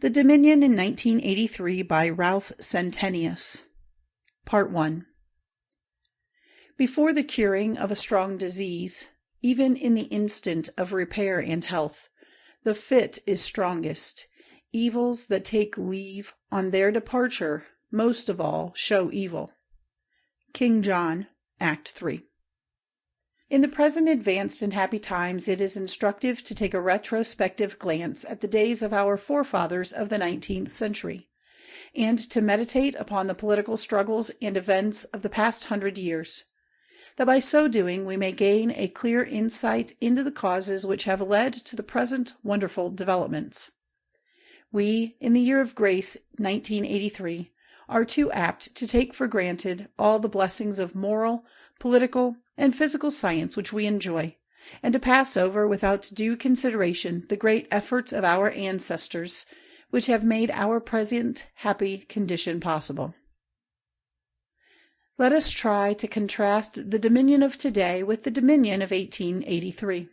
The Dominion in 1983 by Ralph Centennius. Part 1. Before the curing of a strong disease, even in the instant of repair and health, the fit is strongest. Evils that take leave on their departure, most of all, show evil. King John, Act 3. In the present advanced and happy times, it is instructive to take a retrospective glance at the days of our forefathers of the 19th century, and to meditate upon the political struggles and events of the past 100 years, that by so doing we may gain a clear insight into the causes which have led to the present wonderful developments. We, in the year of grace 1983, are too apt to take for granted all the blessings of moral, political, and physical science which we enjoy, and to pass over without due consideration the great efforts of our ancestors which have made our present happy condition possible. Let us try to contrast the Dominion of today with the Dominion of 1883.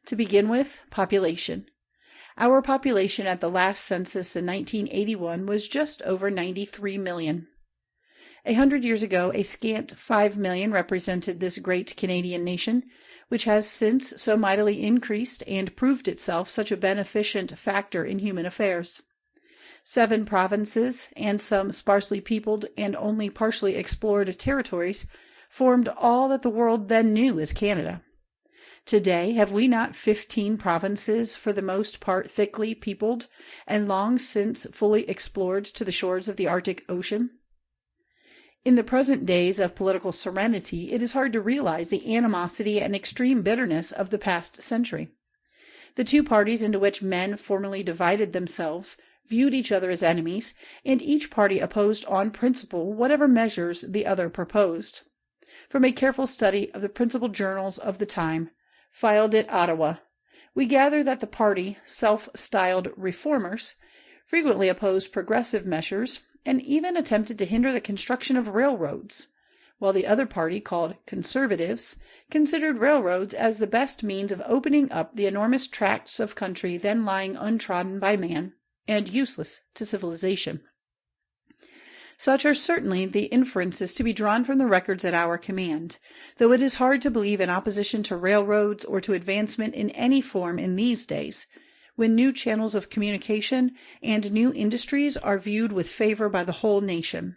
To begin with, population. Our population at the last census in 1981 was just over 93 million. 100 years ago, a scant 5 million represented this great Canadian nation, which has since so mightily increased and proved itself such a beneficent factor in human affairs. 7 provinces and some sparsely peopled and only partially explored territories formed all that the world then knew as Canada. Today, have we not 15 provinces, for the most part thickly peopled, and long since fully explored to the shores of the Arctic Ocean? In the present days of political serenity, it is hard to realize the animosity and extreme bitterness of the past century. The two parties into which men formerly divided themselves viewed each other as enemies, and each party opposed on principle whatever measures the other proposed. From a careful study of the principal journals of the time, filed at Ottawa, we gather that the party, self-styled reformers, frequently opposed progressive measures, and even attempted to hinder the construction of railroads, while the other party, called conservatives, considered railroads as the best means of opening up the enormous tracts of country then lying untrodden by man, and useless to civilization. Such are certainly the inferences to be drawn from the records at our command, though it is hard to believe in opposition to railroads or to advancement in any form in these days, when new channels of communication and new industries are viewed with favor by the whole nation.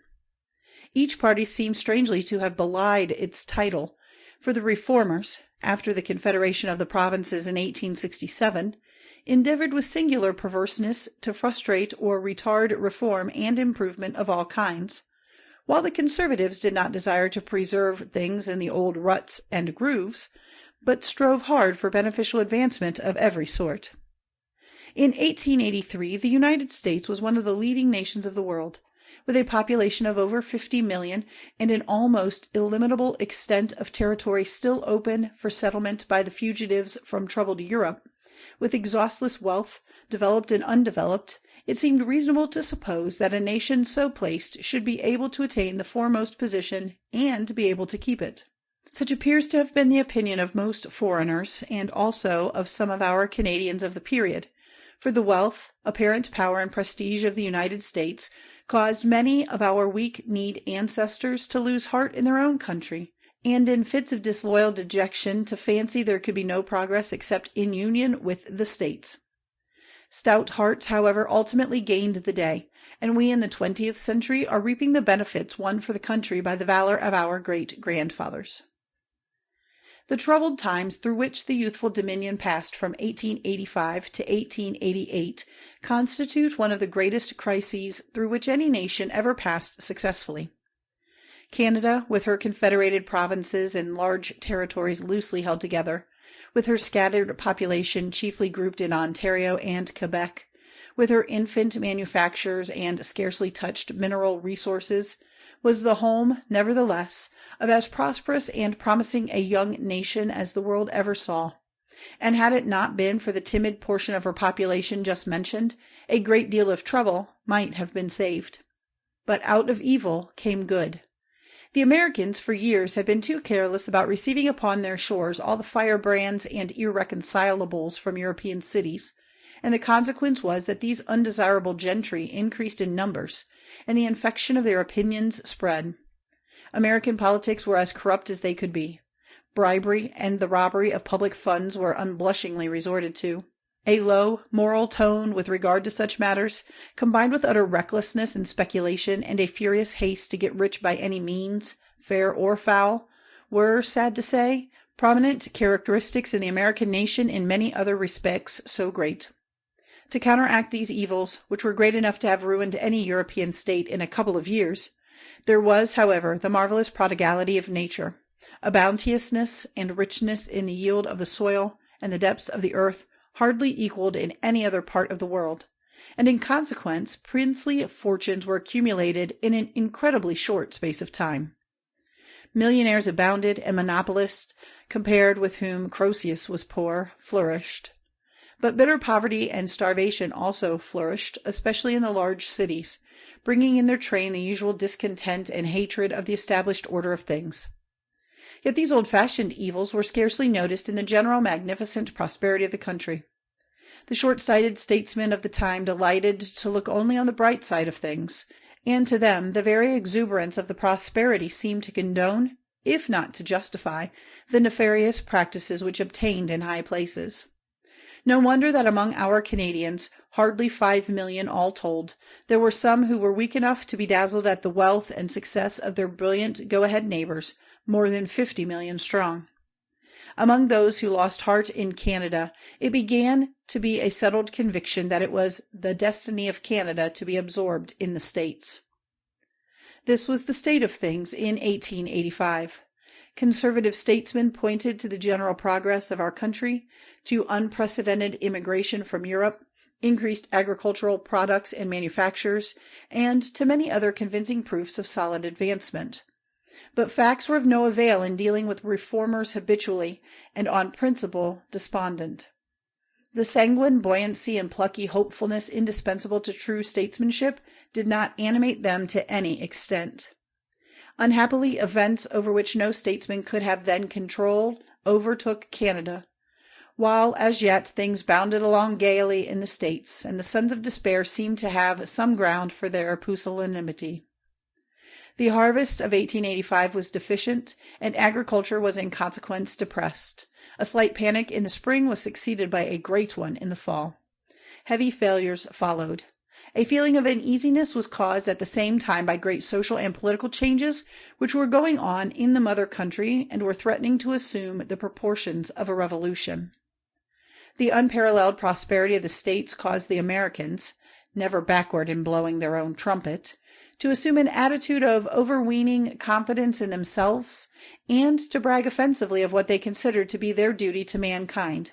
Each party seems strangely to have belied its title, for the reformers, after the Confederation of the Provinces in 1867, endeavored with singular perverseness to frustrate or retard reform and improvement of all kinds, while the conservatives did not desire to preserve things in the old ruts and grooves, but strove hard for beneficial advancement of every sort. In 1883, the United States was one of the leading nations of the world, with a population of over 50 million and an almost illimitable extent of territory still open for settlement by the fugitives from troubled Europe. With exhaustless wealth, developed and undeveloped, it seemed reasonable to suppose that a nation so placed should be able to attain the foremost position and be able to keep it. Such appears to have been the opinion of most foreigners, and also of some of our Canadians of the period, for the wealth, apparent power, and prestige of the United States caused many of our weak-kneed ancestors to lose heart in their own country, and in fits of disloyal dejection to fancy there could be no progress except in union with the States. Stout hearts, however, ultimately gained the day, and we in the 20th century are reaping the benefits won for the country by the valor of our great-grandfathers. The troubled times through which the youthful Dominion passed from 1885 to 1888 constitute one of the greatest crises through which any nation ever passed successfully. Canada, with her confederated provinces and large territories loosely held together, with her scattered population chiefly grouped in Ontario and Quebec, with her infant manufactures and scarcely touched mineral resources, was the home, nevertheless, of as prosperous and promising a young nation as the world ever saw, and had it not been for the timid portion of her population just mentioned, a great deal of trouble might have been saved. But out of evil came good. The Americans for years had been too careless about receiving upon their shores all the firebrands and irreconcilables from European cities, and the consequence was that these undesirable gentry increased in numbers, and the infection of their opinions spread. American politics were as corrupt as they could be. Bribery and the robbery of public funds were unblushingly resorted to. A low moral tone with regard to such matters, combined with utter recklessness and speculation and a furious haste to get rich by any means, fair or foul, were, sad to say, prominent characteristics in the American nation in many other respects so great. To counteract these evils, which were great enough to have ruined any European state in a couple of years, there was, however, the marvelous prodigality of nature, a bounteousness and richness in the yield of the soil and the depths of the earth hardly equaled in any other part of the world, and in consequence princely fortunes were accumulated in an incredibly short space of time. Millionaires abounded, and monopolists, compared with whom Croesus was poor, flourished. But bitter poverty and starvation also flourished, especially in the large cities, bringing in their train the usual discontent and hatred of the established order of things. Yet these old-fashioned evils were scarcely noticed in the general magnificent prosperity of the country. The short-sighted statesmen of the time delighted to look only on the bright side of things, and to them the very exuberance of the prosperity seemed to condone, if not to justify, the nefarious practices which obtained in high places. No wonder that among our Canadians, hardly 5,000,000 all told, there were some who were weak enough to be dazzled at the wealth and success of their brilliant go-ahead neighbors, more than 50,000,000 strong. Among those who lost heart in Canada, it began to be a settled conviction that it was the destiny of Canada to be absorbed in the States. This was the state of things in 1885. Conservative statesmen pointed to the general progress of our country, to unprecedented immigration from Europe, increased agricultural products and manufactures, and to many other convincing proofs of solid advancement. But facts were of no avail in dealing with reformers habitually, and on principle despondent. The sanguine buoyancy and plucky hopefulness indispensable to true statesmanship did not animate them to any extent. Unhappily, events over which no statesman could have then control overtook Canada, while as yet things bounded along gaily in the States, and the sons of despair seemed to have some ground for their pusillanimity. The harvest of 1885 was deficient, and agriculture was in consequence depressed. A slight panic in the spring was succeeded by a great one in the fall. Heavy failures followed. A feeling of uneasiness was caused at the same time by great social and political changes which were going on in the mother country and were threatening to assume the proportions of a revolution. The unparalleled prosperity of the States caused the Americans, never backward in blowing their own trumpet, to assume an attitude of overweening confidence in themselves, and to brag offensively of what they considered to be their duty to mankind,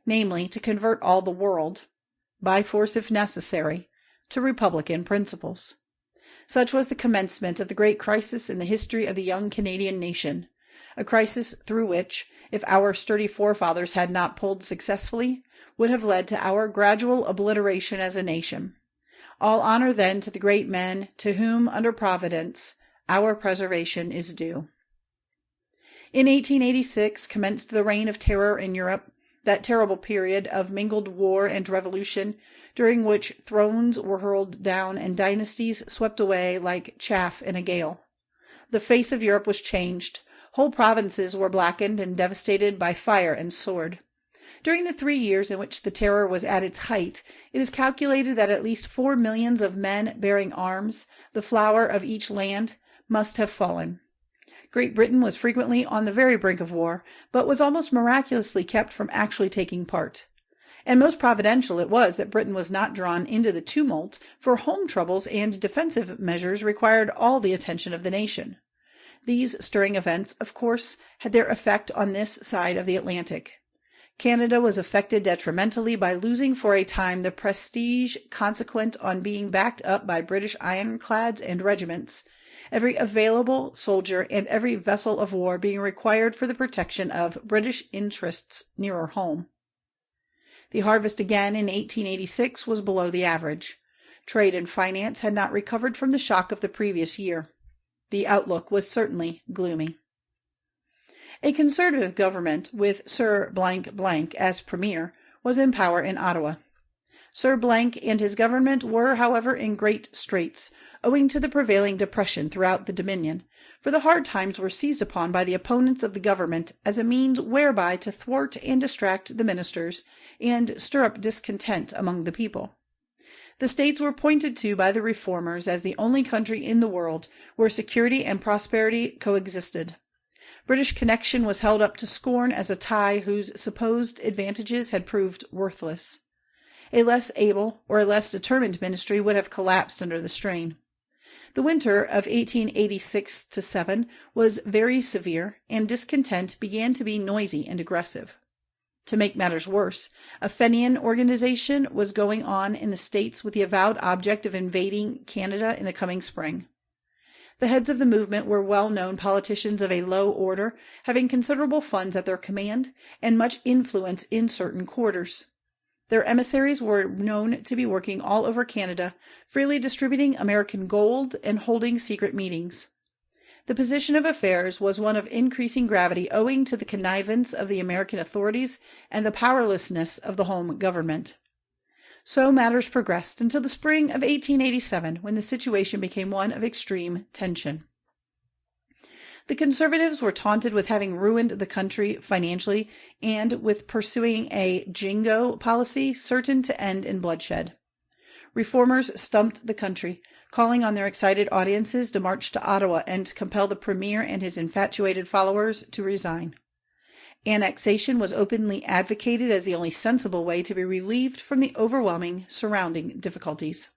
namely, to convert all the world, by force if necessary, to republican principles. Such was the commencement of the great crisis in the history of the young Canadian nation, a crisis through which, if our sturdy forefathers had not pulled successfully, would have led to our gradual obliteration as a nation. All honor then to the great men to whom, under Providence, our preservation is due. In 1886 commenced the reign of terror in Europe, that terrible period of mingled war and revolution, during which thrones were hurled down and dynasties swept away like chaff in a gale. The face of Europe was changed. Whole provinces were blackened and devastated by fire and sword. During the 3 years in which the terror was at its height, it is calculated that at least 4 millions of men bearing arms, the flower of each land, must have fallen. Great Britain was frequently on the very brink of war, but was almost miraculously kept from actually taking part. And most providential it was that Britain was not drawn into the tumult, for home troubles and defensive measures required all the attention of the nation. These stirring events, of course, had their effect on this side of the Atlantic. Canada was affected detrimentally by losing for a time the prestige consequent on being backed up by British ironclads and regiments, every available soldier and every vessel of war being required for the protection of British interests nearer home. The harvest again in 1886 was below the average. Trade and finance had not recovered from the shock of the previous year. The outlook was certainly gloomy. A Conservative government, with Sir as Premier, was in power in Ottawa. Sir Blank and his government were, however, in great straits, owing to the prevailing depression throughout the Dominion, for the hard times were seized upon by the opponents of the government as a means whereby to thwart and distract the ministers, and stir up discontent among the people. The states were pointed to by the reformers as the only country in the world where security and prosperity coexisted. British connection was held up to scorn as a tie whose supposed advantages had proved worthless. A less able or a less determined ministry would have collapsed under the strain. The winter of 1886-7 was very severe, and discontent began to be noisy and aggressive. To make matters worse, a Fenian organization was going on in the States with the avowed object of invading Canada in the coming spring. The heads of the movement were well-known politicians of a low order, having considerable funds at their command and much influence in certain quarters. Their emissaries were known to be working all over Canada, freely distributing American gold and holding secret meetings. The position of affairs was one of increasing gravity owing to the connivance of the American authorities and the powerlessness of the home government. So matters progressed until the spring of 1887, when the situation became one of extreme tension. The Conservatives were taunted with having ruined the country financially and with pursuing a jingo policy certain to end in bloodshed. Reformers stumped the country, calling on their excited audiences to march to Ottawa and compel the Premier and his infatuated followers to resign. Annexation was openly advocated as the only sensible way to be relieved from the overwhelming surrounding difficulties.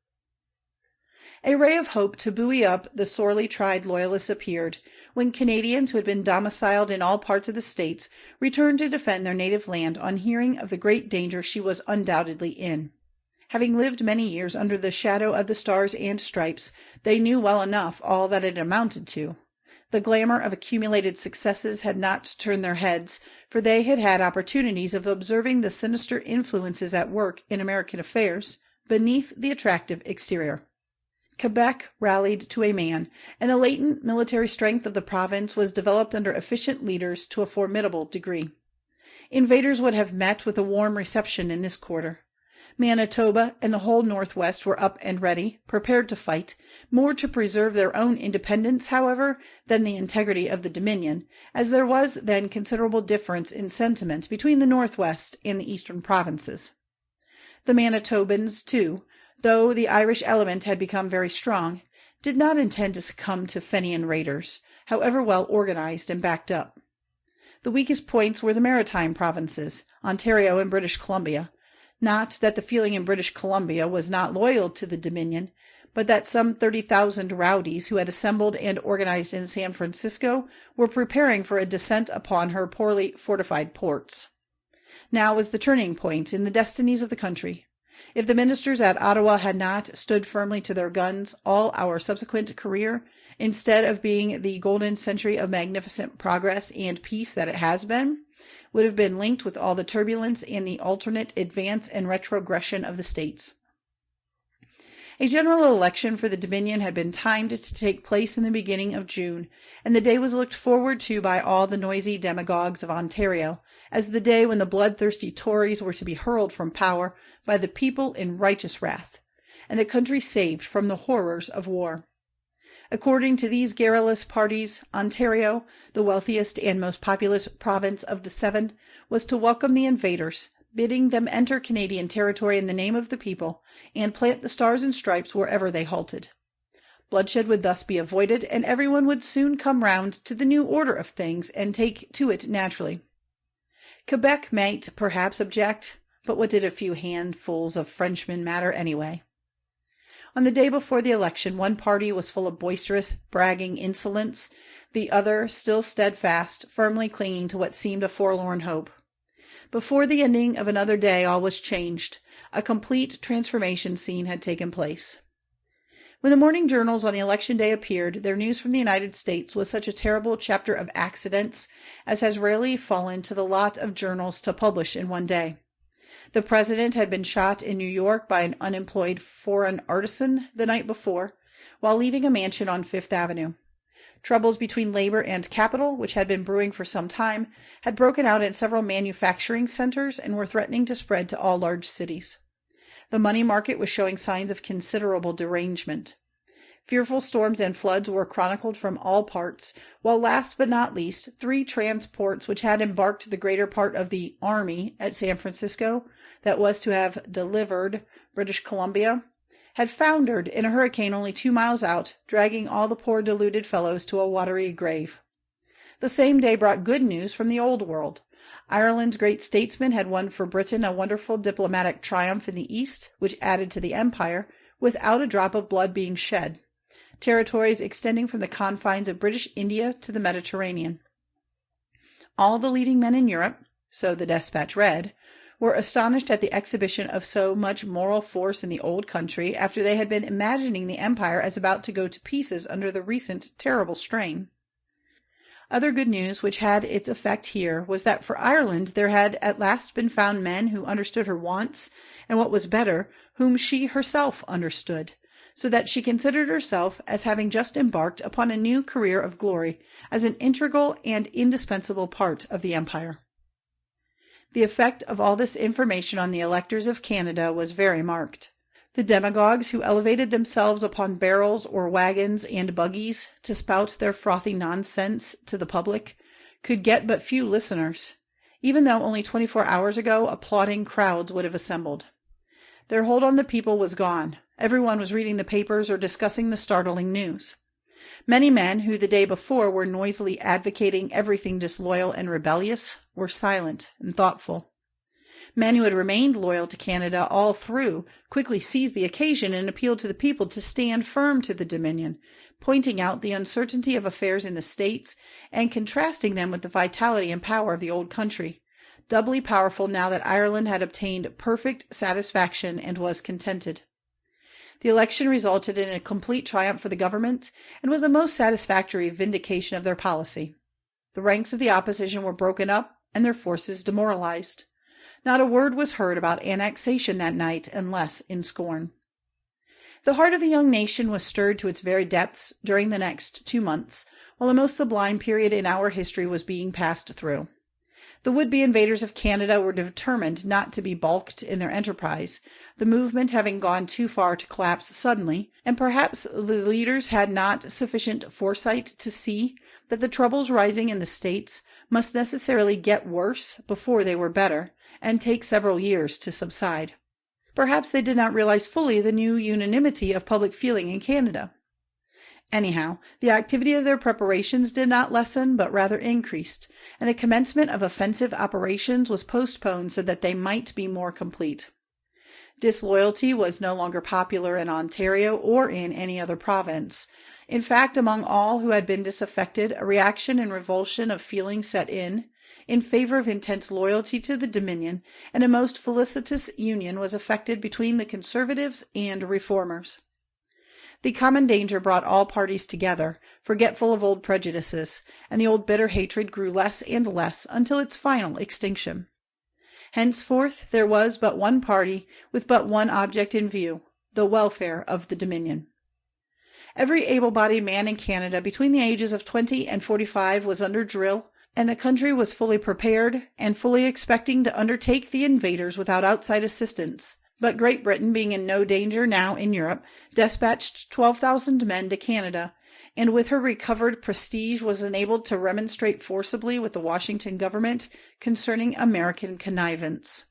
A ray of hope to buoy up the sorely tried Loyalists appeared, when Canadians who had been domiciled in all parts of the States returned to defend their native land on hearing of the great danger she was undoubtedly in. Having lived many years under the shadow of the Stars and Stripes, they knew well enough all that it amounted to. The glamour of accumulated successes had not turned their heads, for they had had opportunities of observing the sinister influences at work in American affairs beneath the attractive exterior. Quebec rallied to a man, and the latent military strength of the province was developed under efficient leaders to a formidable degree. Invaders would have met with a warm reception in this quarter. Manitoba and the whole Northwest were up and ready, prepared to fight, more to preserve their own independence, however, than the integrity of the Dominion, as there was then considerable difference in sentiment between the Northwest and the eastern provinces. The Manitobans, too, though the Irish element had become very strong, did not intend to succumb to Fenian raiders, however well organized and backed up. The weakest points were the maritime provinces, Ontario and British Columbia. Not that the feeling in British Columbia was not loyal to the Dominion, but that some 30,000 rowdies who had assembled and organized in San Francisco were preparing for a descent upon her poorly fortified ports. Now was the turning point in the destinies of the country. If the ministers at Ottawa had not stood firmly to their guns, all our subsequent career, instead of being the golden century of magnificent progress and peace that it has been, would have been linked with all the turbulence and the alternate advance and retrogression of the states. A general election for the Dominion had been timed to take place in the beginning of June, and the day was looked forward to by all the noisy demagogues of Ontario as the day when the bloodthirsty Tories were to be hurled from power by the people in righteous wrath, and the country saved from the horrors of war. According to these garrulous parties, Ontario, the wealthiest and most populous province of the seven, was to welcome the invaders, bidding them enter Canadian territory in the name of the people, and plant the Stars and Stripes wherever they halted. Bloodshed would thus be avoided, and everyone would soon come round to the new order of things and take to it naturally. Quebec might perhaps object, but what did a few handfuls of Frenchmen matter anyway? On the day before the election, one party was full of boisterous, bragging insolence, the other still steadfast, firmly clinging to what seemed a forlorn hope. Before the ending of another day all was changed. A complete transformation scene had taken place. When the morning journals on the election day appeared, their news from the United States was such a terrible chapter of accidents as has rarely fallen to the lot of journals to publish in one day. The president had been shot in New York by an unemployed foreign artisan the night before, while leaving a mansion on Fifth Avenue. Troubles between labor and capital, which had been brewing for some time, had broken out in several manufacturing centers and were threatening to spread to all large cities. The money market was showing signs of considerable derangement. Fearful storms and floods were chronicled from all parts, while last but not least, 3 transports which had embarked the greater part of the army at San Francisco, that was to have delivered British Columbia, had foundered in a hurricane only 2 miles out, dragging all the poor deluded fellows to a watery grave. The same day brought good news from the Old World. Ireland's great statesman had won for Britain a wonderful diplomatic triumph in the East, which added to the empire, without a drop of blood being shed. Territories extending from the confines of British India to the Mediterranean. All the leading men in Europe, so the despatch read, were astonished at the exhibition of so much moral force in the old country after they had been imagining the empire as about to go to pieces under the recent terrible strain. Other good news which had its effect here was that for Ireland there had at last been found men who understood her wants, and what was better, whom she herself understood, so that she considered herself as having just embarked upon a new career of glory, as an integral and indispensable part of the empire. The effect of all this information on the electors of Canada was very marked. The demagogues who elevated themselves upon barrels or wagons and buggies to spout their frothy nonsense to the public could get but few listeners, even though only 24 hours ago applauding crowds would have assembled. Their hold on the people was gone. Everyone was reading the papers or discussing the startling news. Many men who the day before were noisily advocating everything disloyal and rebellious were silent and thoughtful. Men who had remained loyal to Canada all through quickly seized the occasion and appealed to the people to stand firm to the Dominion, pointing out the uncertainty of affairs in the States and contrasting them with the vitality and power of the old country, doubly powerful now that Ireland had obtained perfect satisfaction and was contented. The election resulted in a complete triumph for the government and was a most satisfactory vindication of their policy. The ranks of the opposition were broken up and their forces demoralized. Not a word was heard about annexation that night unless in scorn. The heart of the young nation was stirred to its very depths during the next 2 months, while a most sublime period in our history was being passed through. The would-be invaders of Canada were determined not to be balked in their enterprise, the movement having gone too far to collapse suddenly, and perhaps the leaders had not sufficient foresight to see that the troubles rising in the States must necessarily get worse before they were better, and take several years to subside. Perhaps they did not realize fully the new unanimity of public feeling in Canada. Anyhow, the activity of their preparations did not lessen, but rather increased, and the commencement of offensive operations was postponed so that they might be more complete. Disloyalty was no longer popular in Ontario or in any other province. In fact, among all who had been disaffected, a reaction and revulsion of feeling set in favor of intense loyalty to the Dominion, and a most felicitous union was effected between the Conservatives and Reformers. The common danger brought all parties together, forgetful of old prejudices, and the old bitter hatred grew less and less until its final extinction. Henceforth there was but one party with but one object in view, the welfare of the Dominion. Every able-bodied man in Canada between the ages of 20 and 45 was under drill, and the country was fully prepared and fully expecting to undertake the invaders without outside assistance. But Great Britain, being in no danger now in Europe, despatched 12,000 men to Canada, and with her recovered prestige was enabled to remonstrate forcibly with the Washington government concerning American connivance.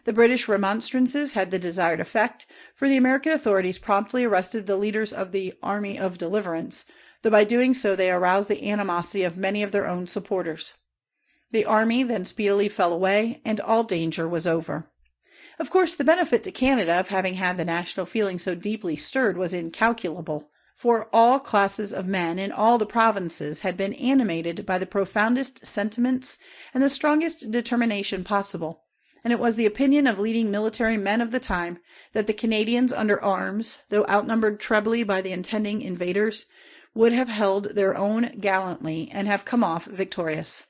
The British remonstrances had the desired effect, for the American authorities promptly arrested the leaders of the Army of Deliverance, though by doing so they aroused the animosity of many of their own supporters. The army then speedily fell away, and all danger was over. Of course, the benefit to Canada of having had the national feeling so deeply stirred was incalculable, for all classes of men in all the provinces had been animated by the profoundest sentiments and the strongest determination possible, and it was the opinion of leading military men of the time that the Canadians under arms, though outnumbered trebly by the intending invaders, would have held their own gallantly and have come off victorious.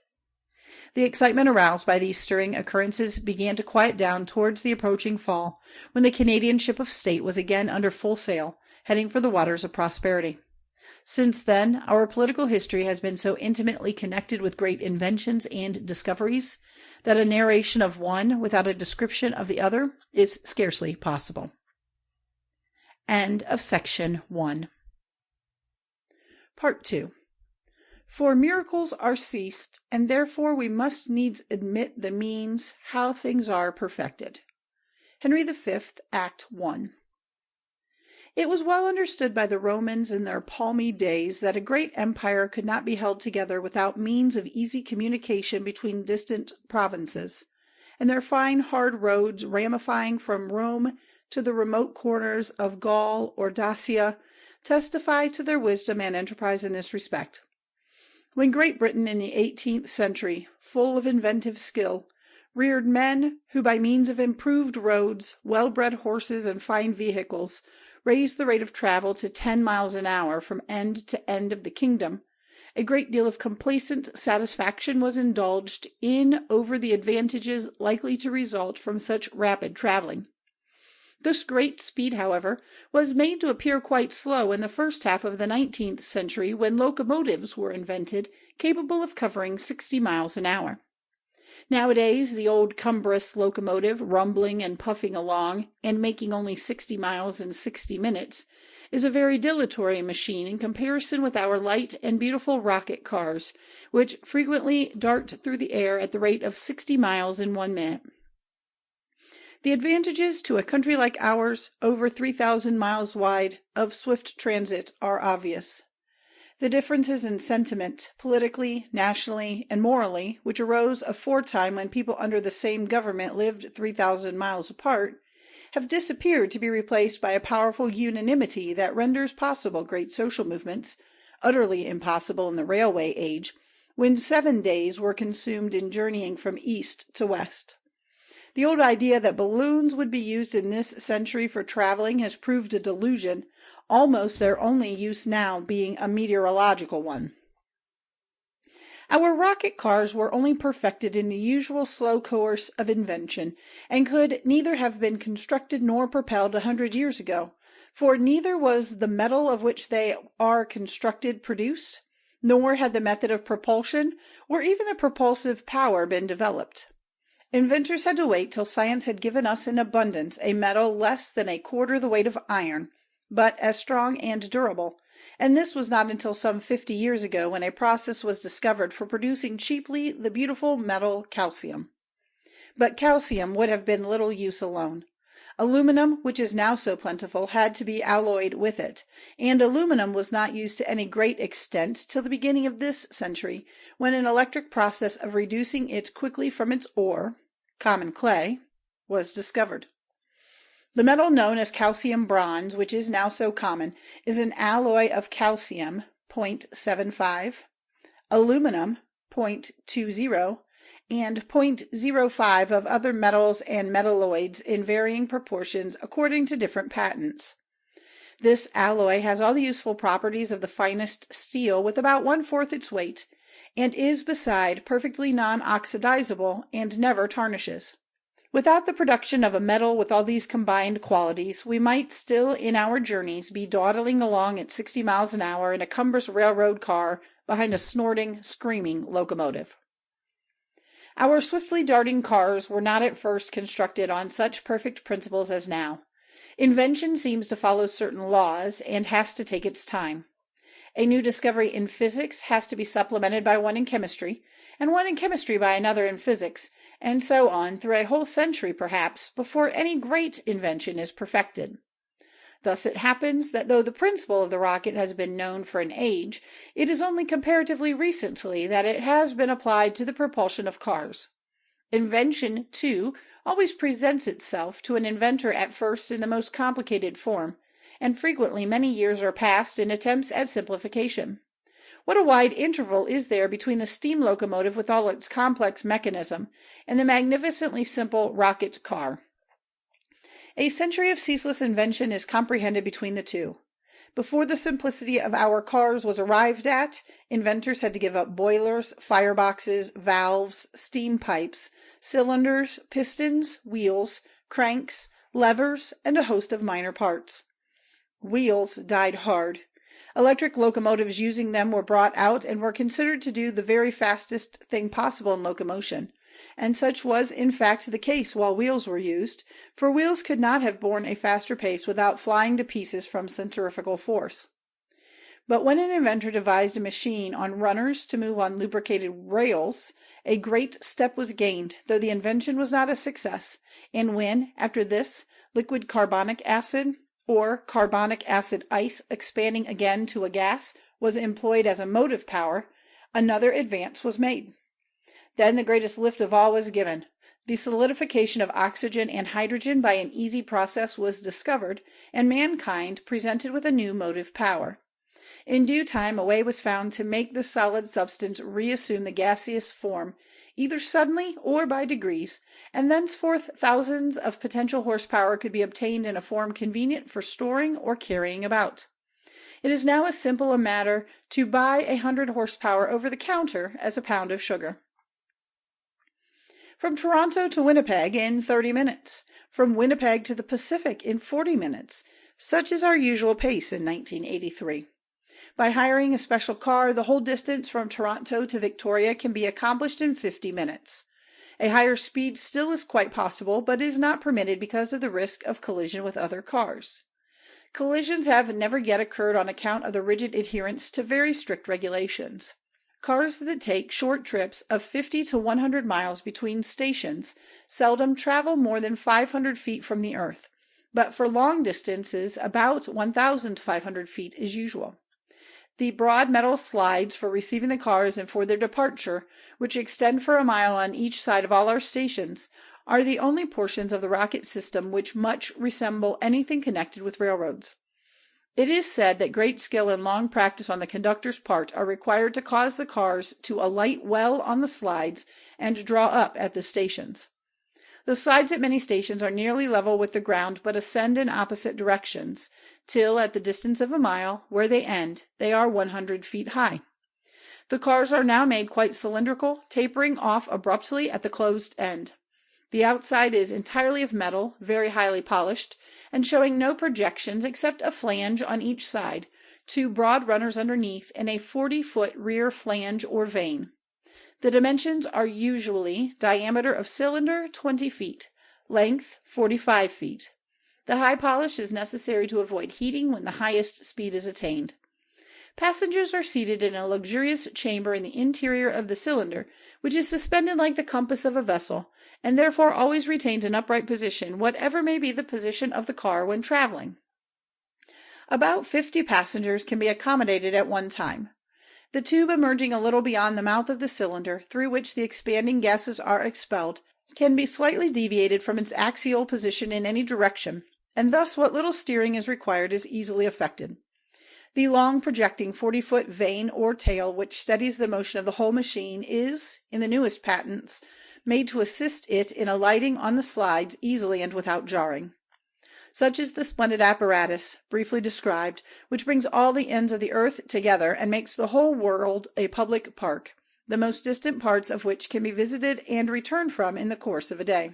The excitement aroused by these stirring occurrences began to quiet down towards the approaching fall, when the Canadian ship of state was again under full sail, heading for the waters of prosperity. Since then, our political history has been so intimately connected with great inventions and discoveries that a narration of one without a description of the other is scarcely possible. End of section 1. Part 2. For miracles are ceased, and therefore we must needs admit the means how things are perfected. Henry V, Act 1. It was well understood by the Romans in their palmy days that a great empire could not be held together without means of easy communication between distant provinces, and their fine hard roads ramifying from Rome to the remote corners of Gaul or Dacia testify to their wisdom and enterprise in this respect. When Great Britain in the 18th century, full of inventive skill, reared men who by means of improved roads, well-bred horses, and fine vehicles raised the rate of travel to 10 miles an hour from end to end of the kingdom, a great deal of complacent satisfaction was indulged in over the advantages likely to result from such rapid traveling. This great speed, however, was made to appear quite slow in the first half of the 19th century when locomotives were invented capable of covering 60 miles an hour. Nowadays, the old cumbrous locomotive, rumbling and puffing along, and making only 60 miles in 60 minutes, is a very dilatory machine in comparison with our light and beautiful rocket cars, which frequently dart through the air at the rate of 60 miles in 1 minute. The advantages to a country like ours, over 3,000 miles wide, of swift transit are obvious. The differences in sentiment, politically, nationally, and morally, which arose aforetime when people under the same government lived 3,000 miles apart, have disappeared to be replaced by a powerful unanimity that renders possible great social movements, utterly impossible in the railway age, when 7 days were consumed in journeying from east to west. The old idea that balloons would be used in this century for traveling has proved a delusion, almost their only use now being a meteorological one. Our rocket cars were only perfected in the usual slow course of invention, and could neither have been constructed nor propelled 100 years ago, for neither was the metal of which they are constructed produced, nor had the method of propulsion, or even the propulsive power been developed. Inventors had to wait till science had given us in abundance a metal less than a quarter the weight of iron, but as strong and durable, and this was not until some 50 years ago when a process was discovered for producing cheaply the beautiful metal calcium. But calcium would have been little use alone. Aluminum, which is now so plentiful, had to be alloyed with it, and aluminum was not used to any great extent till the beginning of this century, when an electric process of reducing it quickly from its ore, common clay, was discovered. The metal known as calcium bronze, which is now so common, is an alloy of calcium, 0.75, aluminum, 0.20, and 0.05 of other metals and metalloids in varying proportions according to different patents. This alloy has all the useful properties of the finest steel with about 1/4 its weight, and is beside perfectly non-oxidizable and never tarnishes. Without the production of a metal with all these combined qualities, we might still in our journeys be dawdling along at 60 miles an hour in a cumbrous railroad car behind a snorting, screaming locomotive. Our swiftly darting cars were not at first constructed on such perfect principles as now. Invention seems to follow certain laws, and has to take its time. A new discovery in physics has to be supplemented by one in chemistry, and one in chemistry by another in physics, and so on through a whole century perhaps, before any great invention is perfected. Thus it happens that though the principle of the rocket has been known for an age, it is only comparatively recently that it has been applied to the propulsion of cars. Invention, too, always presents itself to an inventor at first in the most complicated form, and frequently many years are passed in attempts at simplification. What a wide interval is there between the steam locomotive with all its complex mechanism and the magnificently simple rocket car! A century of ceaseless invention is comprehended between the two. Before the simplicity of our cars was arrived at, inventors had to give up boilers, fireboxes, valves, steam pipes, cylinders, pistons, wheels, cranks, levers, and a host of minor parts. Wheels died hard. Electric locomotives using them were brought out and were considered to do the very fastest thing possible in locomotion, and such was in fact the case while wheels were used, for wheels could not have borne a faster pace without flying to pieces from centrifugal force. But when an inventor devised a machine on runners to move on lubricated rails, a great step was gained, though the invention was not a success, and when, after this, liquid carbonic acid, or carbonic acid ice expanding again to a gas, was employed as a motive power, another advance was made. Then the greatest lift of all was given. The solidification of oxygen and hydrogen by an easy process was discovered, and mankind presented with a new motive power. In due time a way was found to make the solid substance reassume the gaseous form, either suddenly or by degrees, and thenceforth thousands of potential horsepower could be obtained in a form convenient for storing or carrying about. It is now as simple a matter to buy 100 horsepower over the counter as a pound of sugar. From Toronto to Winnipeg in 30 minutes. From Winnipeg to the Pacific in 40 minutes. Such is our usual pace in 1983. By hiring a special car, the whole distance from Toronto to Victoria can be accomplished in 50 minutes. A higher speed still is quite possible, but is not permitted because of the risk of collision with other cars. Collisions have never yet occurred on account of the rigid adherence to very strict regulations. Cars that take short trips of 50 to 100 miles between stations seldom travel more than 500 feet from the earth, but for long distances about 1,500 feet is usual. The broad metal slides for receiving the cars and for their departure, which extend for a mile on each side of all our stations, are the only portions of the rocket system which much resemble anything connected with railroads. It is said that great skill and long practice on the conductor's part are required to cause the cars to alight well on the slides and draw up at the stations. The slides at many stations are nearly level with the ground, but ascend in opposite directions, till at the distance of a mile, where they end, they are 100 feet high. The cars are now made quite cylindrical, tapering off abruptly at the closed end. The outside is entirely of metal, very highly polished, and showing no projections except a flange on each side, 2 broad runners underneath, and a 40-foot rear flange or vane. The dimensions are usually diameter of cylinder 20 feet, length 45 feet. The high polish is necessary to avoid heating when the highest speed is attained. Passengers are seated in a luxurious chamber in the interior of the cylinder, which is suspended like the compass of a vessel, and therefore always retains an upright position, whatever may be the position of the car when traveling. About 50 passengers can be accommodated at one time. The tube emerging a little beyond the mouth of the cylinder, through which the expanding gases are expelled, can be slightly deviated from its axial position in any direction, and thus what little steering is required is easily effected. The long projecting 40-foot vane or tail which steadies the motion of the whole machine is, in the newest patents, made to assist it in alighting on the slides easily and without jarring. Such is the splendid apparatus, briefly described, which brings all the ends of the earth together and makes the whole world a public park, the most distant parts of which can be visited and returned from in the course of a day.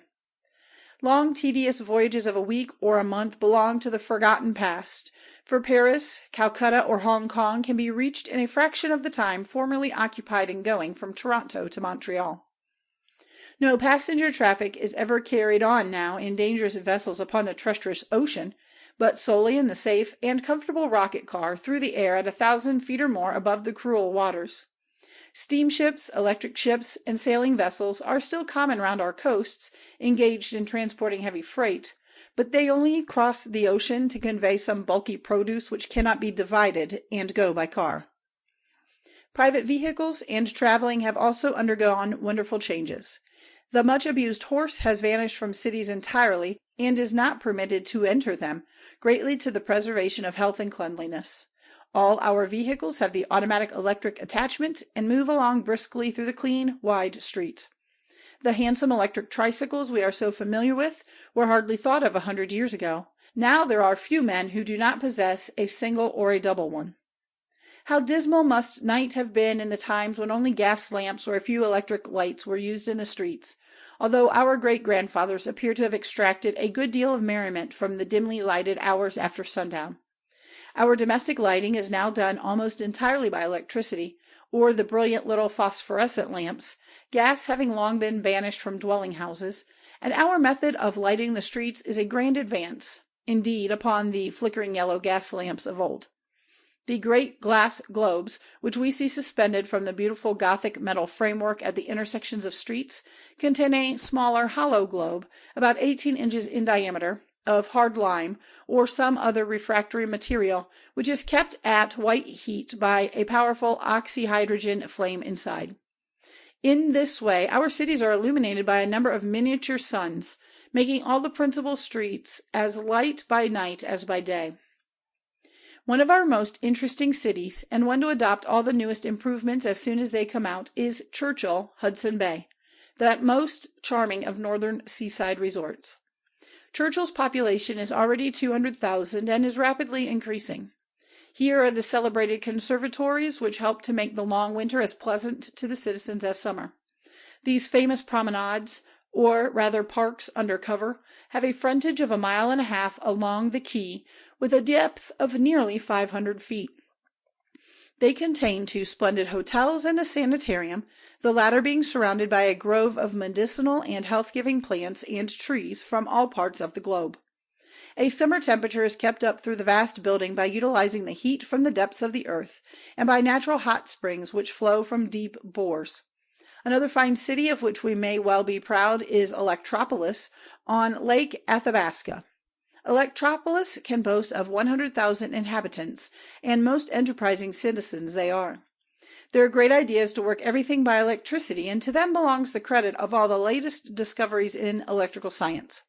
Long tedious voyages of a week or a month belong to the forgotten past, for Paris, Calcutta, or Hong Kong can be reached in a fraction of the time formerly occupied in going from Toronto to Montreal. No passenger traffic is ever carried on now in dangerous vessels upon the treacherous ocean, but solely in the safe and comfortable rocket car through the air at 1,000 feet or more above the cruel waters. Steamships, electric ships, and sailing vessels are still common round our coasts, engaged in transporting heavy freight, but they only cross the ocean to convey some bulky produce which cannot be divided and go by car. Private vehicles and traveling have also undergone wonderful changes. The much-abused horse has vanished from cities entirely, and is not permitted to enter them, greatly to the preservation of health and cleanliness. All our vehicles have the automatic electric attachment, and move along briskly through the clean, wide streets. The handsome electric tricycles we are so familiar with were hardly thought of 100 years ago. Now there are few men who do not possess a single or a double one. How dismal must night have been in the times when only gas lamps or a few electric lights were used in the streets, although our great-grandfathers appear to have extracted a good deal of merriment from the dimly lighted hours after sundown. Our domestic lighting is now done almost entirely by electricity, or the brilliant little phosphorescent lamps, gas having long been banished from dwelling houses, and our method of lighting the streets is a grand advance, indeed, upon the flickering yellow gas lamps of old. The great glass globes, which we see suspended from the beautiful Gothic metal framework at the intersections of streets, contain a smaller hollow globe, about 18 inches in diameter, of hard lime, or some other refractory material, which is kept at white heat by a powerful oxyhydrogen flame inside. In this way, our cities are illuminated by a number of miniature suns, making all the principal streets as light by night as by day. One of our most interesting cities, and one to adopt all the newest improvements as soon as they come out, is Churchill, Hudson Bay, that most charming of northern seaside resorts. Churchill's population is already 200,000 and is rapidly increasing. Here are the celebrated conservatories which help to make the long winter as pleasant to the citizens as summer. These famous promenades, or rather parks under cover, have a frontage of 1.5 miles along the quay, with a depth of nearly 500 feet. They contain 2 splendid hotels and a sanitarium, the latter being surrounded by a grove of medicinal and health-giving plants and trees from all parts of the globe. A summer temperature is kept up through the vast building by utilizing the heat from the depths of the earth, and by natural hot springs which flow from deep bores. Another fine city of which we may well be proud is Electropolis on Lake Athabasca. Electropolis can boast of 100,000 inhabitants, and most enterprising citizens they are. Their great idea is to work everything by electricity, and to them belongs the credit of all the latest discoveries in electrical science.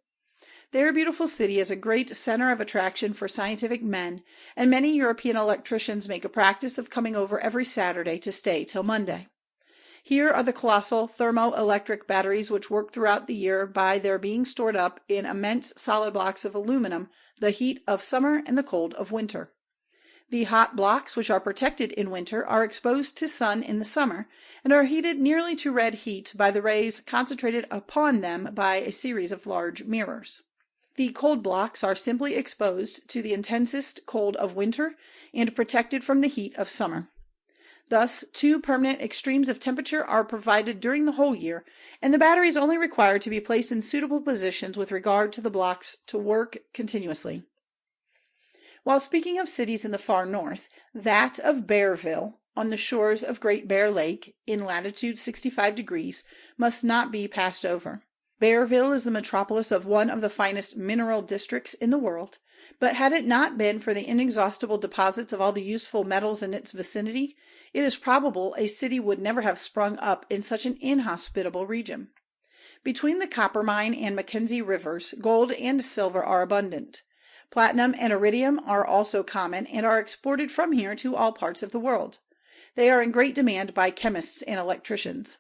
Their beautiful city is a great center of attraction for scientific men, and many European electricians make a practice of coming over every Saturday to stay till Monday. Here are the colossal thermoelectric batteries which work throughout the year by their being stored up in immense solid blocks of aluminum, the heat of summer and the cold of winter. The hot blocks, which are protected in winter, are exposed to sun in the summer, and are heated nearly to red heat by the rays concentrated upon them by a series of large mirrors. The cold blocks are simply exposed to the intensest cold of winter and protected from the heat of summer. Thus, 2 permanent extremes of temperature are provided during the whole year, and the batteries only require to be placed in suitable positions with regard to the blocks to work continuously. While speaking of cities in the far north, that of Bearville, on the shores of Great Bear Lake, in latitude 65 degrees, must not be passed over. Bearville is the metropolis of one of the finest mineral districts in the world, but had it not been for the inexhaustible deposits of all the useful metals in its vicinity, it is probable a city would never have sprung up in such an inhospitable region. Between the Coppermine and Mackenzie rivers, gold and silver are abundant. Platinum and iridium are also common, and are exported from here to all parts of the world. They are in great demand by chemists and electricians.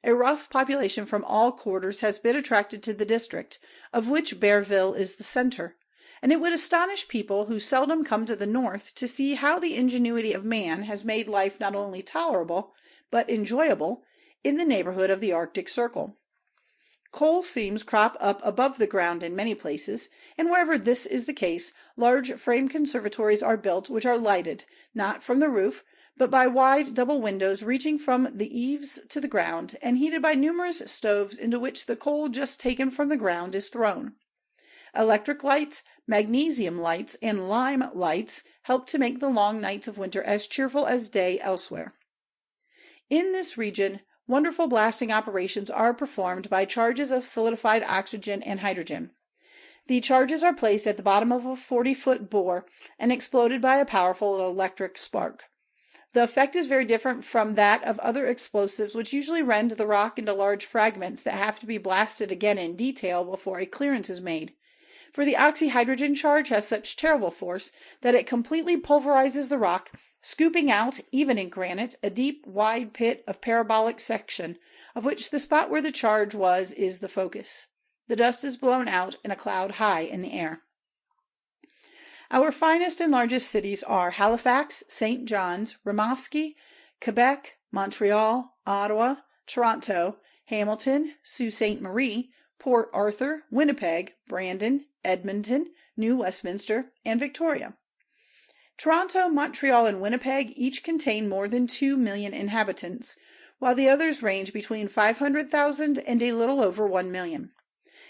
A rough population from all quarters has been attracted to the district, of which Bearville is the center, and it would astonish people who seldom come to the north to see how the ingenuity of man has made life not only tolerable, but enjoyable, in the neighborhood of the Arctic Circle. Coal seams crop up above the ground in many places, and wherever this is the case, large frame conservatories are built which are lighted, not from the roof, but by wide double windows reaching from the eaves to the ground, and heated by numerous stoves into which the coal just taken from the ground is thrown. Electric lights, magnesium lights, and lime lights help to make the long nights of winter as cheerful as day elsewhere. In this region, wonderful blasting operations are performed by charges of solidified oxygen and hydrogen. The charges are placed at the bottom of a 40-foot bore and exploded by a powerful electric spark. The effect is very different from that of other explosives, which usually rend the rock into large fragments that have to be blasted again in detail before a clearance is made. For the oxyhydrogen charge has such terrible force that it completely pulverizes the rock, scooping out, even in granite, a deep, wide pit of parabolic section, of which the spot where the charge was is the focus. The dust is blown out in a cloud high in the air. Our finest and largest cities are Halifax, St. John's, Rimouski, Quebec, Montreal, Ottawa, Toronto, Hamilton, Sault Ste. Marie, Port Arthur, Winnipeg, Brandon, Edmonton, New Westminster, and Victoria. Toronto, Montreal, and Winnipeg each contain more than 2 million inhabitants, while the others range between 500,000 and a little over 1 million.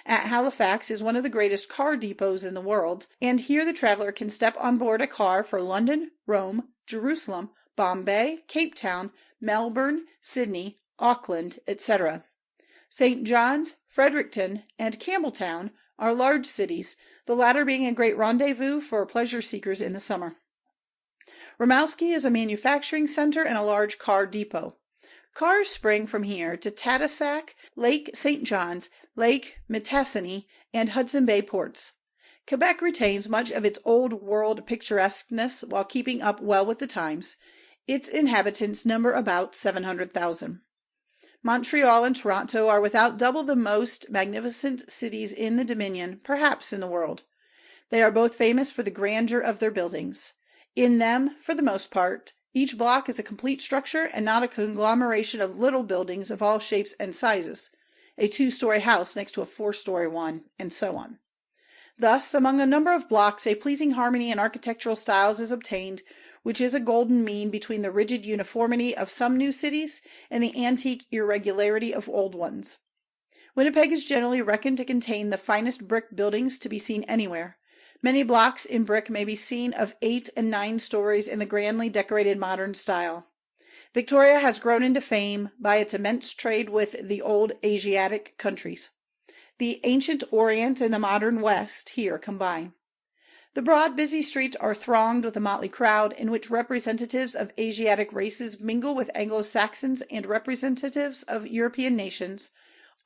At Halifax is one of the greatest car depots in the world, and here the traveler can step on board a car for London, Rome, Jerusalem, Bombay, Cape Town, Melbourne, Sydney, Auckland, etc. St. John's, Fredericton, and Campbelltown are large cities, the latter being a great rendezvous for pleasure seekers in the summer. Rimouski is a manufacturing center and a large car depot. Cars spring from here to Tadoussac, Lake St. John's, Lake Mistassini, and Hudson Bay ports. Quebec retains much of its old world picturesqueness while keeping up well with the times. Its inhabitants number about 700,000. Montreal and Toronto are without double the most magnificent cities in the Dominion, perhaps in the world. They are both famous for the grandeur of their buildings. In them, for the most part, each block is a complete structure and not a conglomeration of little buildings of all shapes and sizes, a 2-story house next to a 4-story one, and so on. Thus, among a number of blocks, a pleasing harmony in architectural styles is obtained, which is a golden mean between the rigid uniformity of some new cities and the antique irregularity of old ones. Winnipeg is generally reckoned to contain the finest brick buildings to be seen anywhere. Many blocks in brick may be seen of 8 and 9 stories in the grandly decorated modern style. Victoria has grown into fame by its immense trade with the old Asiatic countries. The ancient Orient and the modern West here combine. The broad, busy streets are thronged with a motley crowd in which representatives of Asiatic races mingle with Anglo-Saxons and representatives of European nations,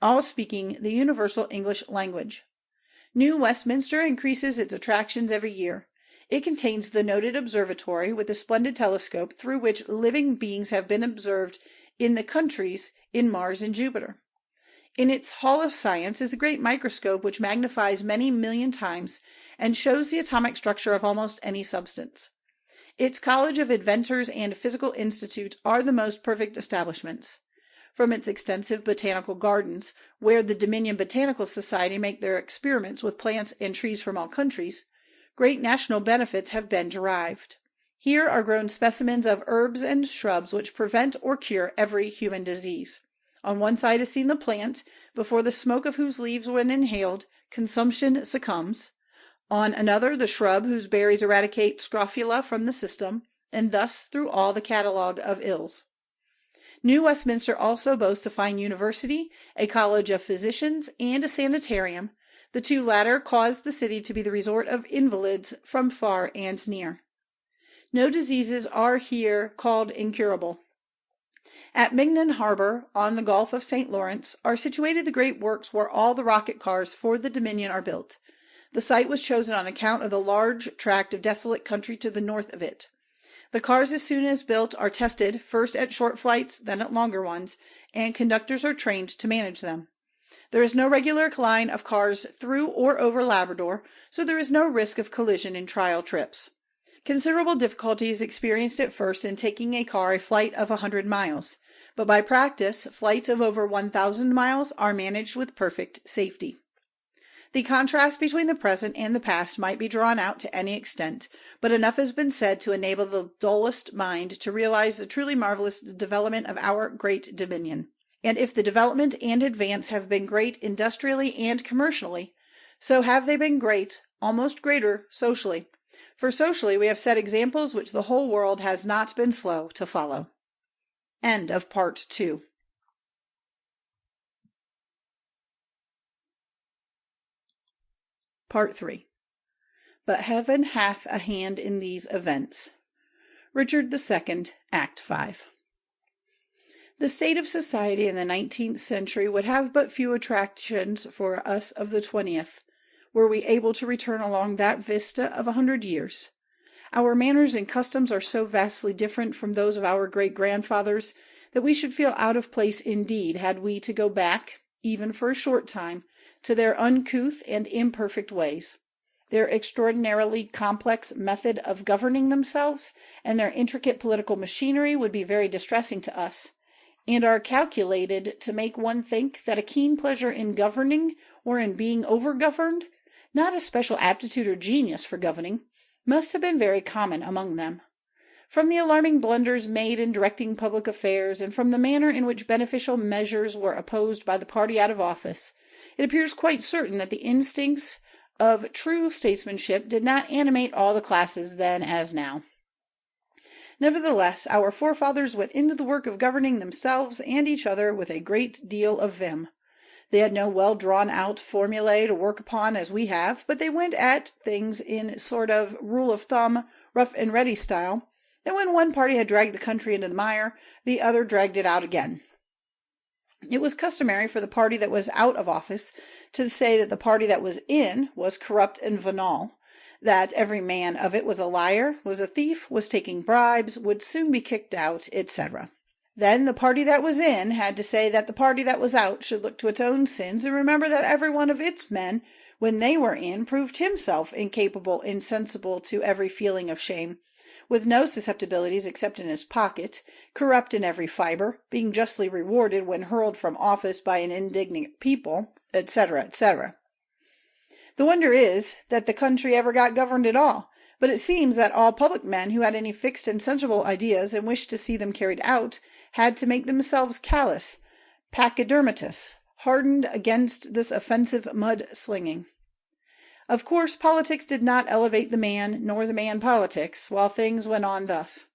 all speaking the universal English language. New Westminster increases its attractions every year. It contains the noted observatory with a splendid telescope through which living beings have been observed in the countries in Mars and Jupiter. In its Hall of Science is the great microscope which magnifies many million times and shows the atomic structure of almost any substance. Its College of Inventors and Physical Institute are the most perfect establishments. From its extensive botanical gardens, where the Dominion Botanical Society make their experiments with plants and trees from all countries, great national benefits have been derived. Here are grown specimens of herbs and shrubs which prevent or cure every human disease. On one side is seen the plant, before the smoke of whose leaves when inhaled, consumption succumbs. On another, the shrub whose berries eradicate scrofula from the system, and thus through all the catalogue of ills. New Westminster also boasts a fine university, a college of physicians, and a sanitarium. The 2 latter cause the city to be the resort of invalids from far and near. No diseases are here called incurable. At Mignon Harbor, on the Gulf of St. Lawrence, are situated the great works where all the rocket cars for the Dominion are built. The site was chosen on account of the large tract of desolate country to the north of it. The cars, as soon as built, are tested, first at short flights, then at longer ones, and conductors are trained to manage them. There is no regular line of cars through or over Labrador, so there is no risk of collision in trial trips. Considerable difficulty is experienced at first in taking a car a flight of 100 miles, but by practice, flights of over 1,000 miles are managed with perfect safety. The contrast between the present and the past might be drawn out to any extent, but enough has been said to enable the dullest mind to realize the truly marvelous development of our great Dominion. And if the development and advance have been great industrially and commercially, so have they been great, almost greater, socially. For socially we have set examples which the whole world has not been slow to follow. End of Part 2. Part 3. But heaven hath a hand in these events. Richard II, Act 5. The state of society in the 19th century would have but few attractions for us of the 20th, were we able to return along that vista of 100 years. Our manners and customs are so vastly different from those of our great-grandfathers that we should feel out of place indeed had we to go back, even for a short time, to their uncouth and imperfect ways. Their extraordinarily complex method of governing themselves and their intricate political machinery would be very distressing to us, and are calculated to make one think that a keen pleasure in governing or in being over-governed, not a special aptitude or genius for governing, must have been very common among them. From the alarming blunders made in directing public affairs, and from the manner in which beneficial measures were opposed by the party out of office, it appears quite certain that the instincts of true statesmanship did not animate all the classes then as now. Nevertheless, our forefathers went into the work of governing themselves and each other with a great deal of vim. They had no well-drawn-out formulae to work upon as we have, but they went at things in sort of rule-of-thumb, rough-and-ready style, and when one party had dragged the country into the mire, the other dragged it out again. It was customary for the party that was out of office to say that the party that was in was corrupt and venal, that every man of it was a liar, was a thief, was taking bribes, would soon be kicked out, etc. Then the party that was in had to say that the party that was out should look to its own sins and remember that every one of its men, when they were in, proved himself incapable, insensible to every feeling of shame, with no susceptibilities except in his pocket, corrupt in every fibre, being justly rewarded when hurled from office by an indignant people, etc., etc. The wonder is that the country ever got governed at all, but it seems that all public men who had any fixed and sensible ideas and wished to see them carried out had to make themselves callous, pachydermatous, hardened against this offensive mud-slinging. Of course, politics did not elevate the man, nor the man politics, while things went on thus.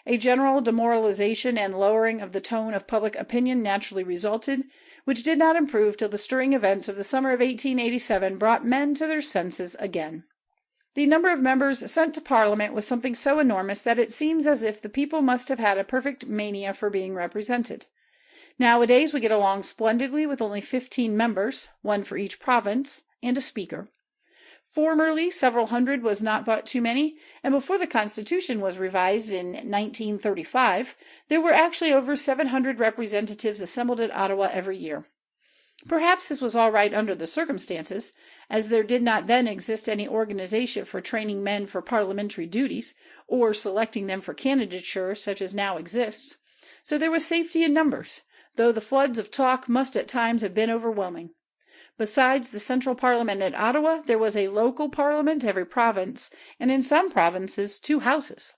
A general demoralization and lowering of the tone of public opinion naturally resulted, which did not improve till the stirring events of the summer of 1887 brought men to their senses again. The number of members sent to Parliament was something so enormous that it seems as if the people must have had a perfect mania for being represented. Nowadays we get along splendidly with only 15 members, one for each province, and a speaker. Formerly, several hundred was not thought too many, and before the Constitution was revised in 1935, there were actually over 700 representatives assembled at Ottawa every year. Perhaps this was all right under the circumstances, as there did not then exist any organization for training men for parliamentary duties, or selecting them for candidature such as now exists, so there was safety in numbers, though the floods of talk must at times have been overwhelming. Besides the central parliament at Ottawa, there was a local parliament every province, and in some provinces 2 houses.